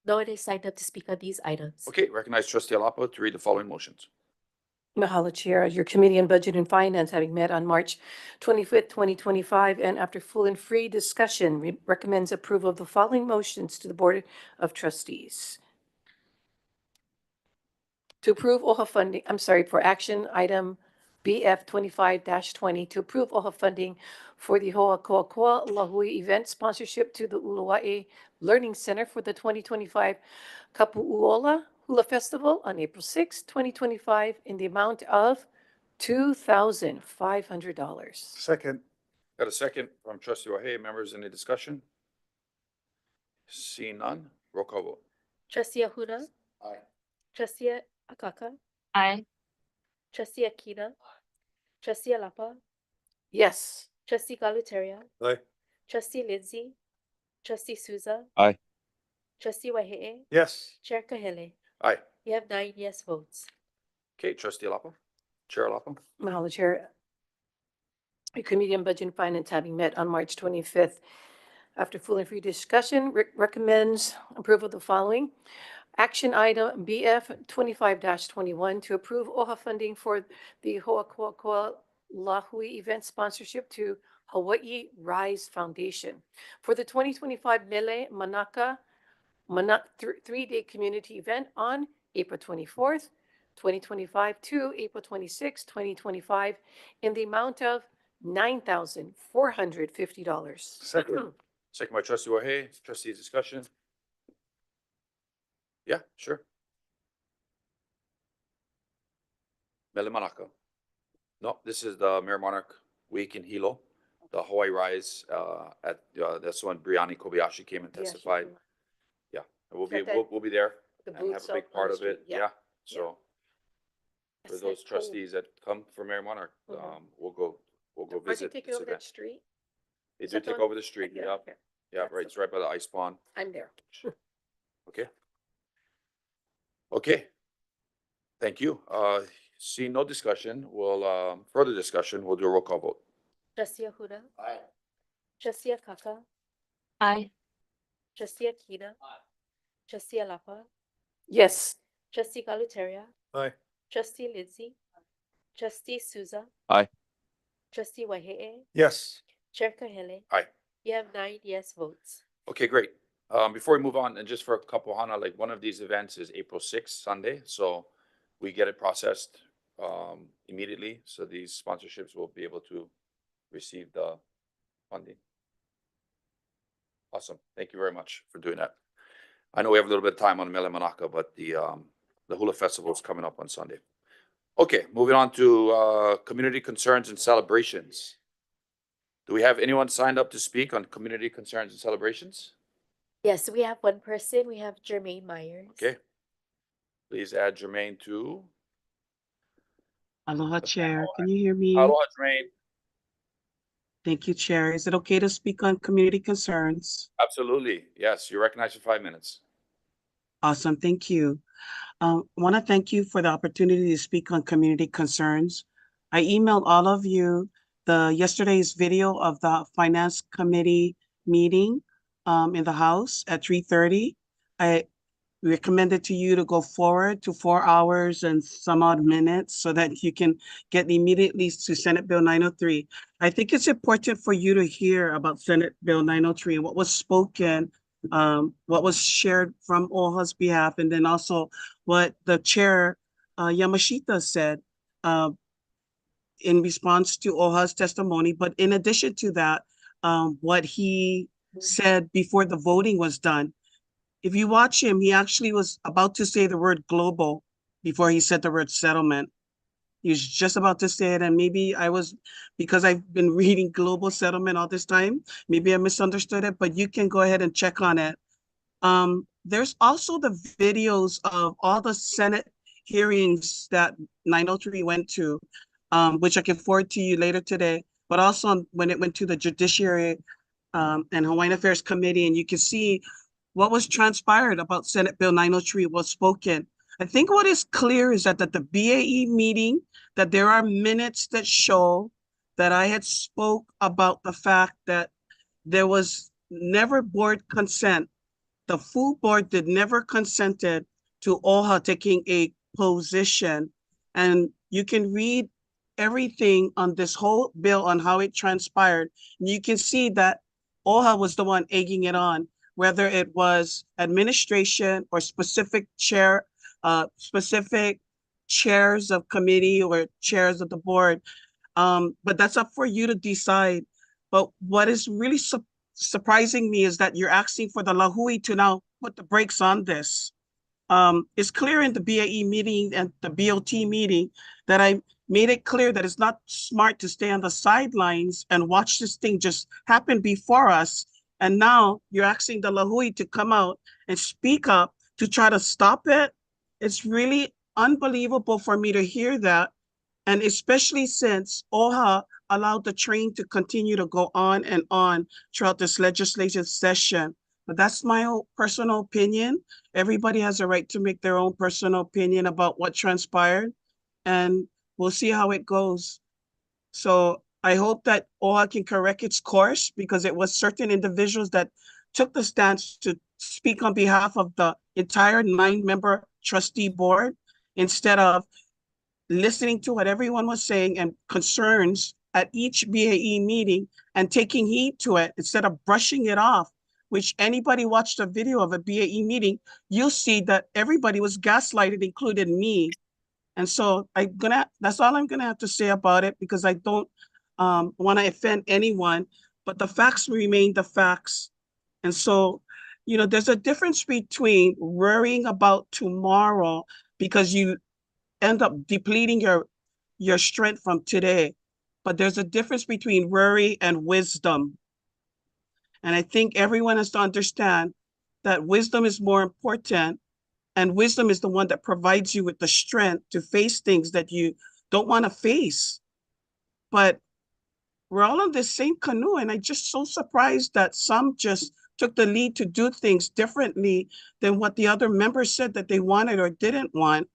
No one is signed up to speak on these items. Okay, recognize trustee Alapa to read the following motions. Mahalo, Chair. Your Committee on Budget and Finance, having met on March 25th, 2025, and after full and free discussion, recommends approval of the following motions to the Board of Trustees. To approve OHA funding, for action item BF 25-20, to approve OHA funding for the Hoʻokoʻokoʻa Lahui event sponsorship to the Uluwai Learning Center for the 2025 Kapu'uola Hula Festival on April 6, 2025, in the amount of $2,500. Second. Got a second from trustee Wahe. Members, any discussion? Seeing none, roll call vote. Trustee Ahuna, Aye. trustee Akaka, Aye. trustee Akina, trustee Alapa, Yes. trustee Galutaria, Aye. trustee Lindsay, trustee Souza. Aye. Trustee Waihe'e, Yes. Chair Kahele. Aye. You have 9 yes votes. Okay, trustee Alapa, Chair Alapa. Mahalo, Chair. Your Committee on Budget and Finance, having met on March 25th, after full and free discussion, recommends approval of the following. Action item BF 25-21, to approve OHA funding for the Hoʻokoʻokoʻa Lahui event sponsorship to Hawaii Rise Foundation for the 2025 Mele Manaka 3-day community event on April 24th, 2025 to April 26th, 2025, in the amount of $9,450. Second. Second by trustee Wahe. Trustees, discussion? Yeah, sure. Mele Manaka. No, this is the Mayor Monarch Week in Hilo, the Hawaii Rise, that's when Brianna Kobayashi came and testified. Yeah, we'll be, Is that we'll be there the and have booths a big out on part the of it. street? Yeah. Yeah, so for Is those that- trustees that come for Mayor Monarch, we'll go Aren't they visit taking this over that event. street? They Is do that take on- over the street, Yeah, yeah, okay. yeah, That's right, it's right by the ice pond. I'm there. Okay. Okay. Thank you. Seeing no discussion, we'll, further discussion, we'll do a roll call vote. Trustee Ahuna, Aye. trustee Akaka, Aye. trustee Akina, trustee Alapa, Yes. trustee Galutaria, Aye. trustee Lindsay, trustee Souza. Aye. Trustee Waihe'e, Yes. Chair Kahele. Aye. You have 9 yes votes. Okay, great. Before we move on, and just for Pouhana, like one of these events is April 6th, Sunday, so we get it processed immediately. So these sponsorships will be able to receive the funding. Awesome. Thank you very much for doing that. I know we have a little bit of time on Mele Manaka, but the Hula Festival is coming up on Sunday. Okay, moving on to community concerns and celebrations. Do we have anyone signed up to speak on community concerns and celebrations? Yes, we have one person. We have Jermaine Myers. Okay. Please add Jermaine to. Aloha, Chair. Can you hear me? Aloha, Jermaine. Thank you, Chair. Is it okay to speak on community concerns? Absolutely. Yes, you're recognized for 5 minutes. Awesome. Thank you. I want to thank you for the opportunity to speak on community concerns. I emailed all of you yesterday's video of the Finance Committee meeting in the House at 3:30. I recommended to you to go forward to 4 hours and some odd minutes so that you can get immediately to Senate Bill 903. I think it's important for you to hear about Senate Bill 903 and what was spoken, what was shared from OHA's behalf, and then also what the chair, Yamashita, said in response to OHA's testimony. But in addition to that, what he said before the voting was done. If you watch him, he actually was about to say the word global before he said the word settlement. He was just about to say it, and maybe because I've been reading global settlement all this time, maybe I misunderstood it, but you can go ahead and check on it. There's also the videos of all the Senate hearings that 903 went to, which I can forward to you later today, but also when it went to the Judiciary and Hawaiian Affairs Committee, and you can see what was transpired about Senate Bill 903 was spoken. I think what is clear is that at the BAE meeting, that there are minutes that show that I had spoke about the fact that there was never board consent. The full board did never consented to OHA taking a position. And you can read everything on this whole bill on how it transpired. And you can see that OHA was the one egging it on, whether it was administration or specific chairs of committee or chairs of the board. But that's up for you to decide. But what is really surprising me is that you're asking for the Lahui to now put the brakes on this. It's clear in the BAE meeting and the BOT meeting that I made it clear that it's not smart to stay on the sidelines and watch this thing just happen before us. And now you're asking the Lahui to come out and speak up to try to stop it. It's really unbelievable for me to hear that. And especially since OHA allowed the train to continue to go on and on throughout this legislative session. But that's my own personal opinion. Everybody has a right to make their own personal opinion about what transpired, and we'll see how it goes. So I hope that OHA can correct its course, because it was certain individuals that took the stance to speak on behalf of the entire 9-member trustee board instead of listening to what everyone was saying and concerns at each BAE meeting and taking heed to it instead of brushing it off, which anybody watched a video of a BAE meeting, you'll see that everybody was gaslighted, including me. And so that's all I'm gonna have to say about it, because I don't want to offend anyone, but the facts remain the facts. And so, you know, there's a difference between worrying about tomorrow because you end up depleting your strength from today. But there's a difference between worry and wisdom. And I think everyone has to understand that wisdom is more important, and wisdom is the one that provides you with the strength to face things that you don't want to face. But we're all on the same canoe, and I'm just so surprised that some just took the lead to do things differently than what the other members said that they wanted or didn't want.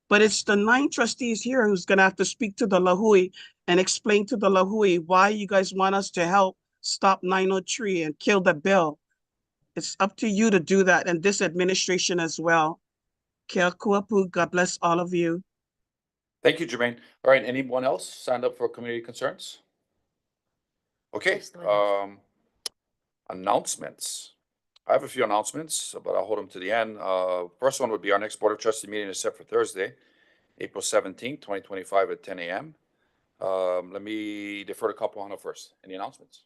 But it's the 9 trustees here who's going to have to speak to the Lahui and explain to the Lahui why you guys want us to help stop 903 and kill the bill. It's up to you to do that, and this administration as well. Kia kuapu, God bless all of you. Thank you, Jermaine. All right, anyone else signed up for community concerns? Okay, announcements. I have a few announcements, but I'll hold them to the end. First one would be our next Board of Trustee meeting is set for Thursday, April 17th, 2025 at 10 a.m. Let me defer to Pouhana first. Any announcements?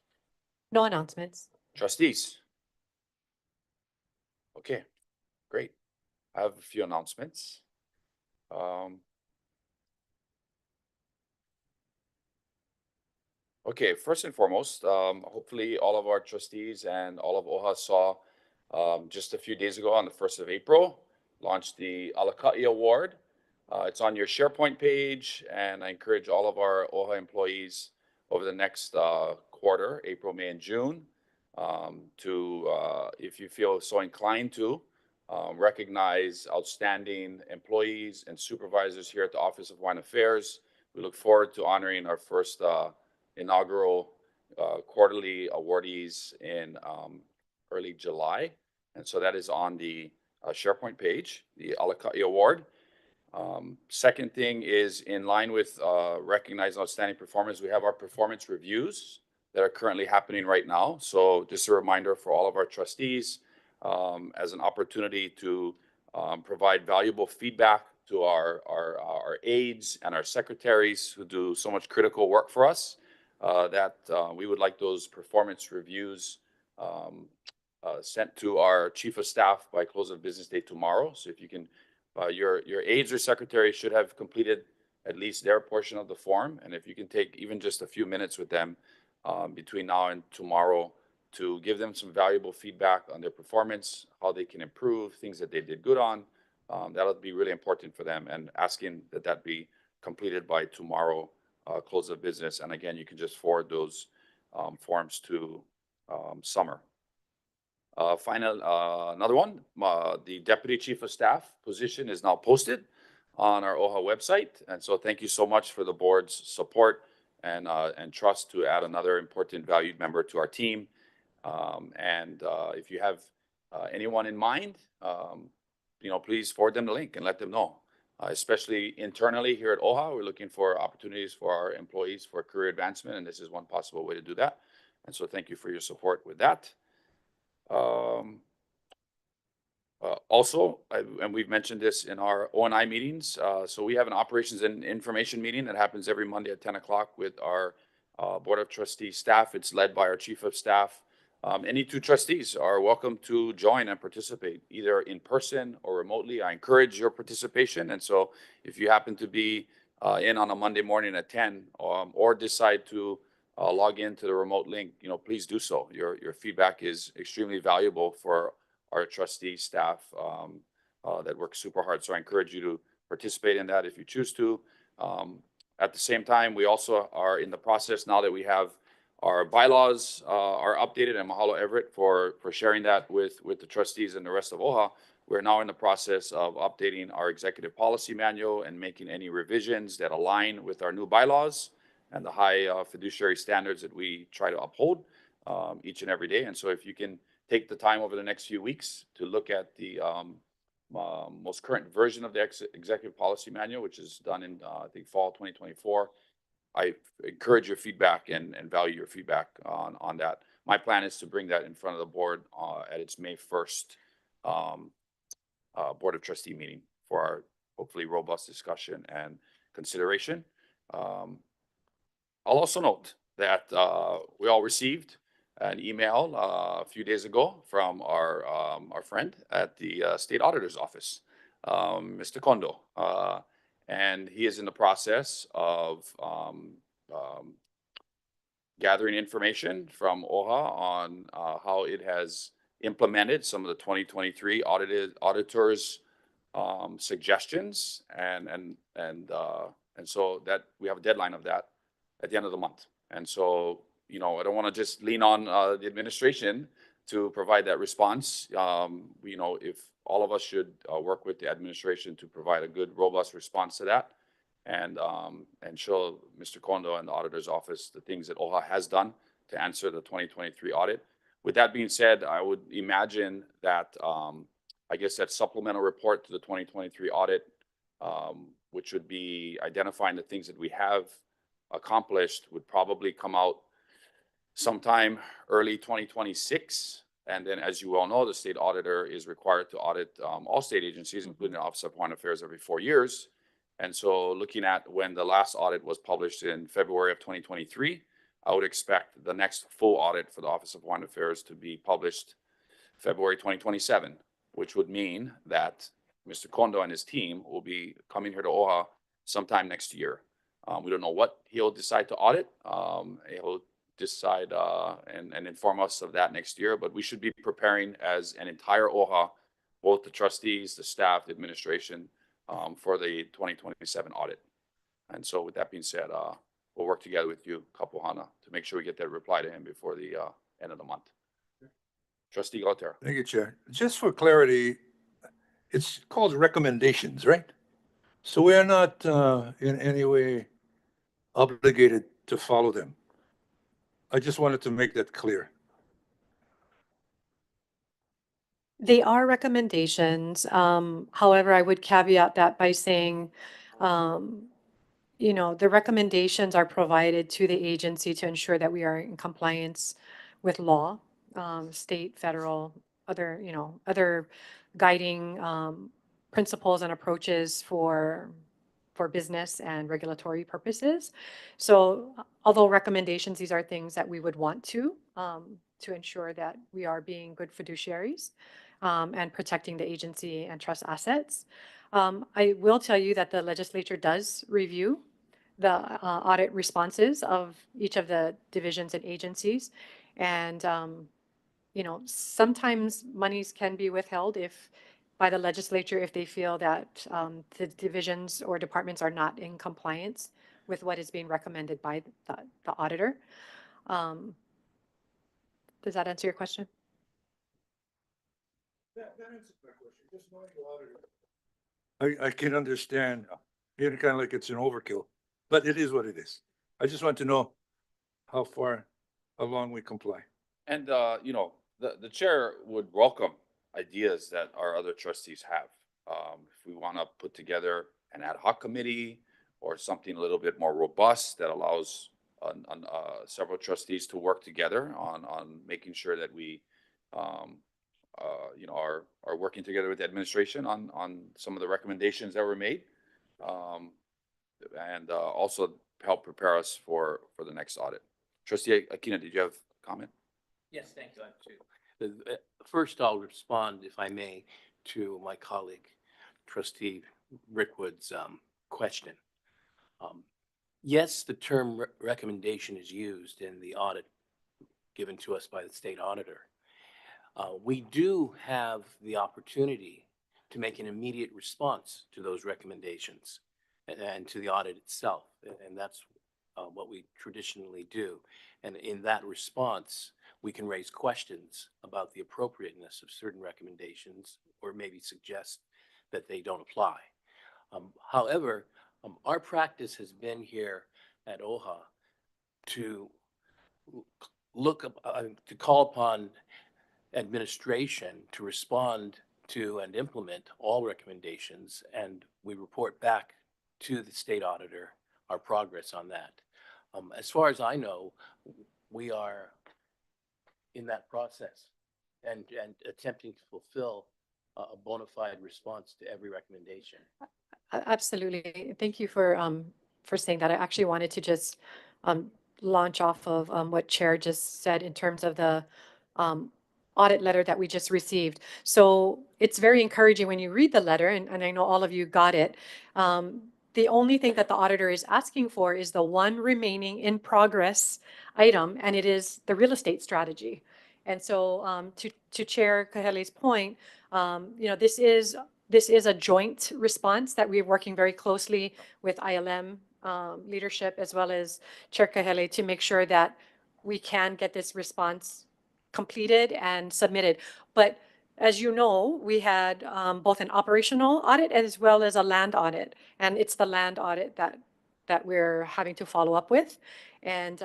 No announcements. Trustees? Okay, great. I have a few announcements. Okay, first and foremost, hopefully all of our trustees and all of OHA saw just a few days ago on the 1st of April, launched the Alaka'i Award. It's on your SharePoint page, and I encourage all of our OHA employees over the next quarter, April, May, and June, to, if you feel so inclined to, recognize outstanding employees and supervisors here at the Office of Hawaiian Affairs. We look forward to honoring our first inaugural quarterly awardees in early July. And so that is on the SharePoint page, the Alaka'i Award. Second thing is, in line with recognizing outstanding performance, we have our performance reviews that are currently happening right now. So just a reminder for all of our trustees, as an opportunity to provide valuable feedback to our aides and our secretaries who do so much critical work for us, that we would like those performance reviews sent to our chief of staff by close of business day tomorrow. So if you can, your aides or secretaries should have completed at least their portion of the form. And if you can take even just a few minutes with them between now and tomorrow to give them some valuable feedback on their performance, how they can improve, things that they did good on, that'll be really important for them, and asking that that be completed by tomorrow, close of business. And again, you can just forward those forms to Summer. Another one, the Deputy Chief of Staff position is now posted on our OHA website. And so thank you so much for the board's support and trust to add another important valued member to our team. If you have anyone in mind, please forward them the link and let them know. Especially internally here at OHA, we're looking for opportunities for our employees for career advancement, and this is one possible way to do that. And so thank you for your support with that. Also, and we've mentioned this in our O&I meetings, so we have an operations and information meeting that happens every Monday at 10 o'clock with our Board of Trustees staff. It's led by our Chief of Staff. Any two trustees are welcome to join and participate, either in person or remotely. I encourage your participation. And so if you happen to be in on a Monday morning at 10 or decide to log into the remote link, please do so. Your feedback is extremely valuable for our trustee staff that works super hard. So I encourage you to participate in that if you choose to. At the same time, we also are in the process, now that we have our bylaws are updated, and mahalo Everett for sharing that with the trustees and the rest of OHA. We're now in the process of updating our executive policy manual and making any revisions that align with our new bylaws and the high fiduciary standards that we try to uphold each and every day. And so if you can take the time over the next few weeks to look at the most current version of the executive policy manual, which is done in, I think, fall 2024. I encourage your feedback and value your feedback on that. My plan is to bring that in front of the board at its May 1st Board of Trustee meeting for our hopefully robust discussion and consideration. I'll also note that we all received an email a few days ago from our friend at the State Auditor's Office, Mr. Kondo. And he is in the process of gathering information from OHA on how it has implemented some of the 2023 auditors' suggestions, and so that we have a deadline of that at the end of the month. And so, I don't want to just lean on the administration to provide that response. If all of us should work with the administration to provide a good, robust response to that, and show Mr. Kondo and the auditor's office the things that OHA has done to answer the 2023 audit. With that being said, I would imagine that I guess that supplemental report to the 2023 audit, which would be identifying the things that we have accomplished, would probably come out sometime early 2026. And then, as you all know, the state auditor is required to audit all state agencies, including the Office of Foreign Affairs, every 4 years. And so looking at when the last audit was published in February of 2023, I would expect the next full audit for the Office of Foreign Affairs to be published February 2027, which would mean that Mr. Kondo and his team will be coming here to OHA sometime next year. We don't know what he'll decide to audit. He'll decide and inform us of that next year, but we should be preparing as an entire OHA, both the trustees, the staff, the administration, for the 2027 audit. And so with that being said, we'll work together with you, Pouhana, to make sure we get that reply to him before the end of the month. Trustee Gauthier. Thank you, Chair. Just for clarity, it's called recommendations, right? So we are not in any way obligated to follow them. I just wanted to make that clear. They are recommendations. However, I would caveat that by saying, the recommendations are provided to the agency to ensure that we are in compliance with law, state, federal, other guiding principles and approaches for business and regulatory purposes. So although recommendations, these are things that we would want to ensure that we are being good fiduciaries and protecting the agency and trust assets. I will tell you that the legislature does review the audit responses of each of the divisions and agencies. And, sometimes monies can be withheld by the legislature if they feel that the divisions or departments are not in compliance with what is being recommended by the auditor. Does that answer your question? That answers my question. Just knowing the auditor. I can understand. Kind of like it's an overkill, but it is what it is. I just want to know how long we comply. And, you know, the chair would welcome ideas that our other trustees have. If we want to put together an ad hoc committee or something a little bit more robust that allows several trustees to work together on making sure that we, you know, are working together with the administration on some of the recommendations that were made. And also help prepare us for the next audit. Trustee Aquino, did you have a comment? Yes, thank you. I have two. First, I'll respond, if I may, to my colleague, Trustee Rickwood's question. Yes, the term recommendation is used in the audit given to us by the state auditor. We do have the opportunity to make an immediate response to those recommendations and to the audit itself. And that's what we traditionally do. And in that response, we can raise questions about the appropriateness of certain recommendations or maybe suggest that they don't apply. However, our practice has been here at OHA to to call upon administration to respond to and implement all recommendations, and we report back to the state auditor our progress on that. As far as I know, we are in that process and attempting to fulfill a bona fide response to every recommendation. Absolutely. Thank you for saying that. I actually wanted to just launch off of what Chair just said in terms of the audit letter that we just received. So it's very encouraging when you read the letter, and I know all of you got it. The only thing that the auditor is asking for is the one remaining in progress item, and it is the real estate strategy. And so to Chair Kahele's point, you know, this is a joint response that we're working very closely with ILM leadership as well as Chair Kahele to make sure that we can get this response completed and submitted. But as you know, we had both an operational audit as well as a land audit, and it's the land audit that we're having to follow up with. And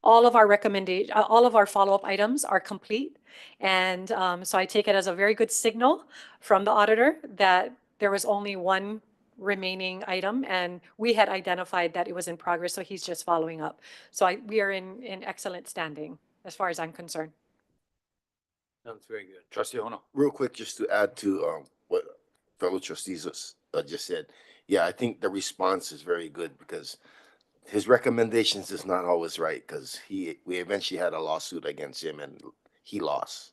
all of our follow-up items are complete. And so I take it as a very good signal from the auditor that there was only one remaining item, and we had identified that it was in progress, so he's just following up. So we are in excellent standing as far as I'm concerned. Sounds very good. Trustee Hono. Real quick, just to add to what fellow trustees just said. Yeah, I think the response is very good because his recommendations is not always right because we eventually had a lawsuit against him and he lost.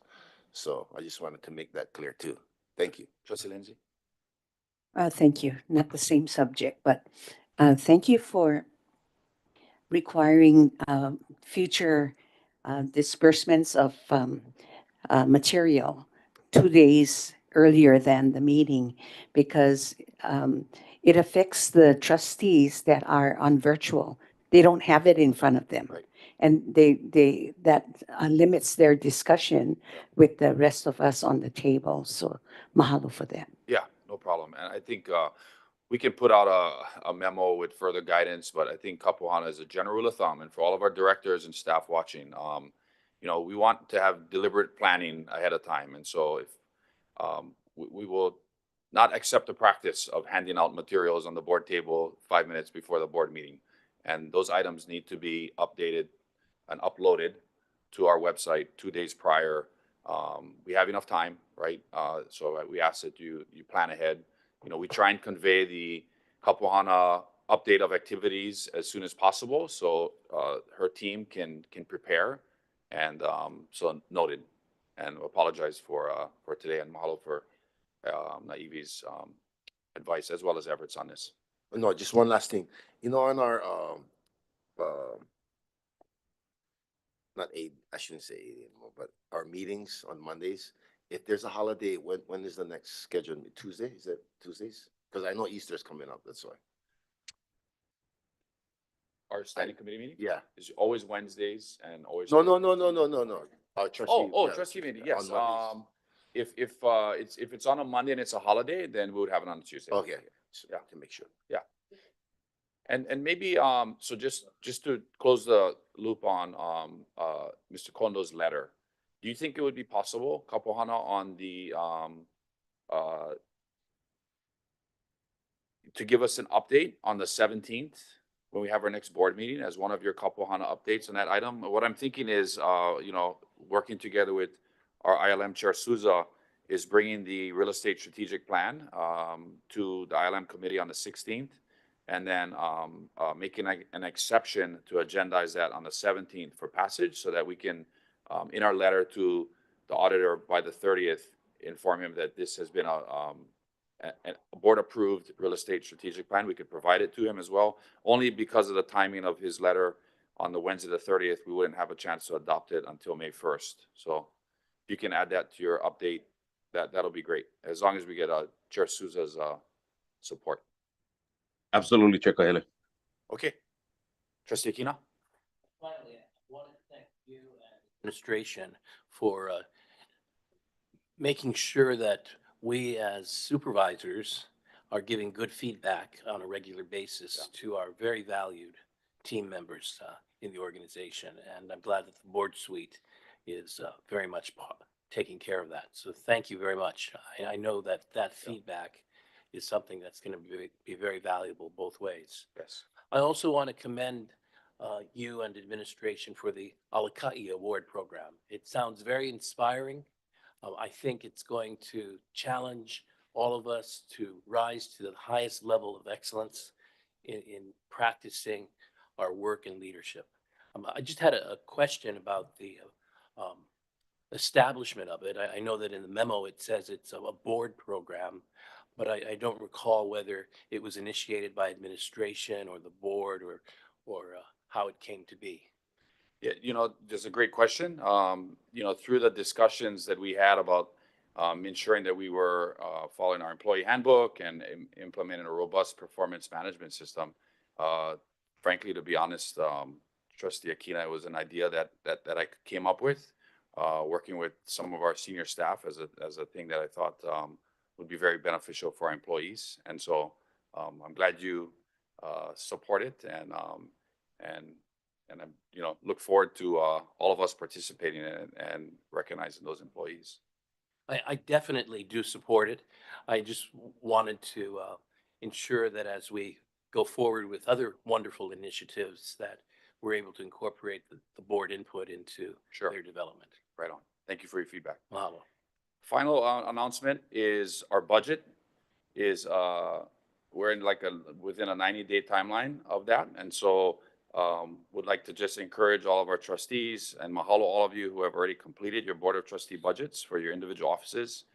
So I just wanted to make that clear too. Thank you. Trustee Lindsay. Thank you. Not the same subject, but thank you for requiring future disbursements of material 2 days earlier than the meeting because it affects the trustees that are on virtual. They don't have it in front of them. Right. And that limits their discussion with the rest of us on the table. So mahalo for that. Yeah, no problem. And I think we can put out a memo with further guidance, but I think Pouhana is a general rule of thumb. And for all of our directors and staff watching, you know, we want to have deliberate planning ahead of time. And so if we will not accept the practice of handing out materials on the board table 5 minutes before the board meeting. And those items need to be updated and uploaded to our website 2 days prior. We have enough time, right? So we ask that you plan ahead. You know, we try and convey the Pouhana update of activities as soon as possible, so her team can prepare. And so noted, and apologize for today, and mahalo for Naivi's advice as well as efforts on this. No, just one last thing. You know, on our not aid, I shouldn't say aid anymore, but our meetings on Mondays. If there's a holiday, when is the next scheduled? Tuesday? Is it Tuesdays? Because I know Easter's coming up. That's why. Our standing committee meeting? Yeah. Is always Wednesdays and always. No. Our trustee. Oh, trustee meeting, yes. If it's on a Monday and it's a holiday, then we would have it on a Tuesday. Okay. So, Yeah. to make sure. Yeah. And maybe, so just to close the loop on, Mr. Kondo's letter, do you think it would be possible, Kapohana, on the, to give us an update on the 17th when we have our next board meeting as one of your Kapohana updates on that item? What I'm thinking is, working together with our ILM Chair Souza is bringing the real estate strategic plan to the ILM committee on the 16th, and then making an exception to agendize that on the 17th for passage, so that we can, in our letter to the auditor by the 30th, inform him that this has been a board-approved real estate strategic plan. We could provide it to him as well, only because of the timing of his letter on the Wednesday, the 30th, we wouldn't have a chance to adopt it until May 1st. So if you can add that to your update, that'll be great, as long as we get Chair Souza's support. Absolutely, Chair Kahele. Okay. Trustee Aquino? Finally, I want to thank you and administration for making sure that we as supervisors are giving good feedback on a regular basis to our very valued team members in the organization. And I'm glad that the board suite is very much taking care of that. So thank you very much. I know that that feedback is something that's going to be very valuable both ways. Yes. I also want to commend you and administration for the Alakai Award program. It sounds very inspiring. I think it's going to challenge all of us to rise to the highest level of excellence in practicing our work and leadership. I just had a question about the establishment of it. I know that in the memo it says it's a board program, but I don't recall whether it was initiated by administration or the board or how it came to be. Yeah, there's a great question. Through the discussions that we had about ensuring that we were following our employee handbook and implementing a robust performance management system, frankly, to be honest, Trustee Aquino, it was an idea that I came up with, working with some of our senior staff as a thing that I thought would be very beneficial for our employees. And so I'm glad you support it, and I'm, look forward to all of us participating in it and recognizing those employees. I definitely do support it. I just wanted to ensure that as we go forward with other wonderful initiatives, that we're able to incorporate the board input into their development. Right on. Thank you for your feedback. Mahalo. Final announcement is our budget is we're in within a 90-day timeline of that, and so would like to just encourage all of our trustees and mahalo all of you who have already completed your board of trustee budgets for your individual offices.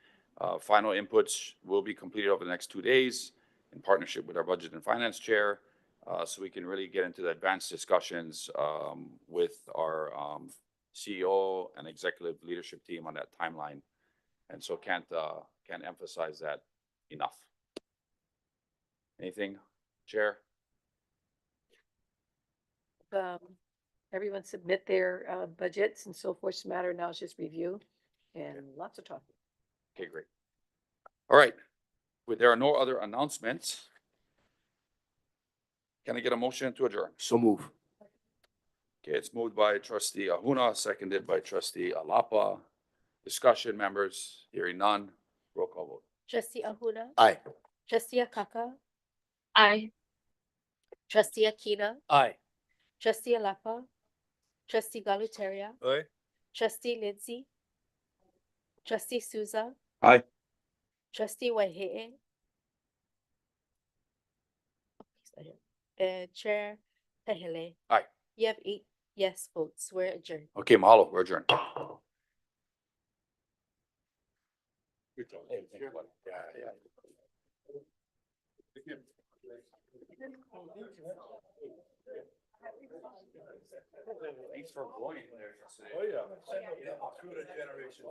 Final inputs will be completed over the next 2 days in partnership with our budget and finance chair, so we can really get into the advanced discussions with our CEO and executive leadership team on that timeline. And so can't emphasize that enough. Anything, Chair? Everyone submit their budgets and so forth. Matter now is just review and lots of talking. Okay, great. All right. If there are no other announcements, can I get a motion to adjourn? So move. Okay, it's moved by Trustee Ahuna, seconded by Trustee Alapa. Discussion, members, hearing none. Roll call vote. Trustee Ahuna. Aye. Trustee Akaka. Aye. Trustee Aquino. Aye. Trustee Alapa. Trustee Galuteria. Aye. Trustee Lindsay. Trustee Souza. Aye. Trustee Waihe'e. And Chair Kahele. Aye. You have 8 yes votes. We're adjourned. Okay, mahalo. We're adjourned. Good job. Hey, thanks, buddy. Yeah. Thanks for going there. Oh, yeah. Through the generations.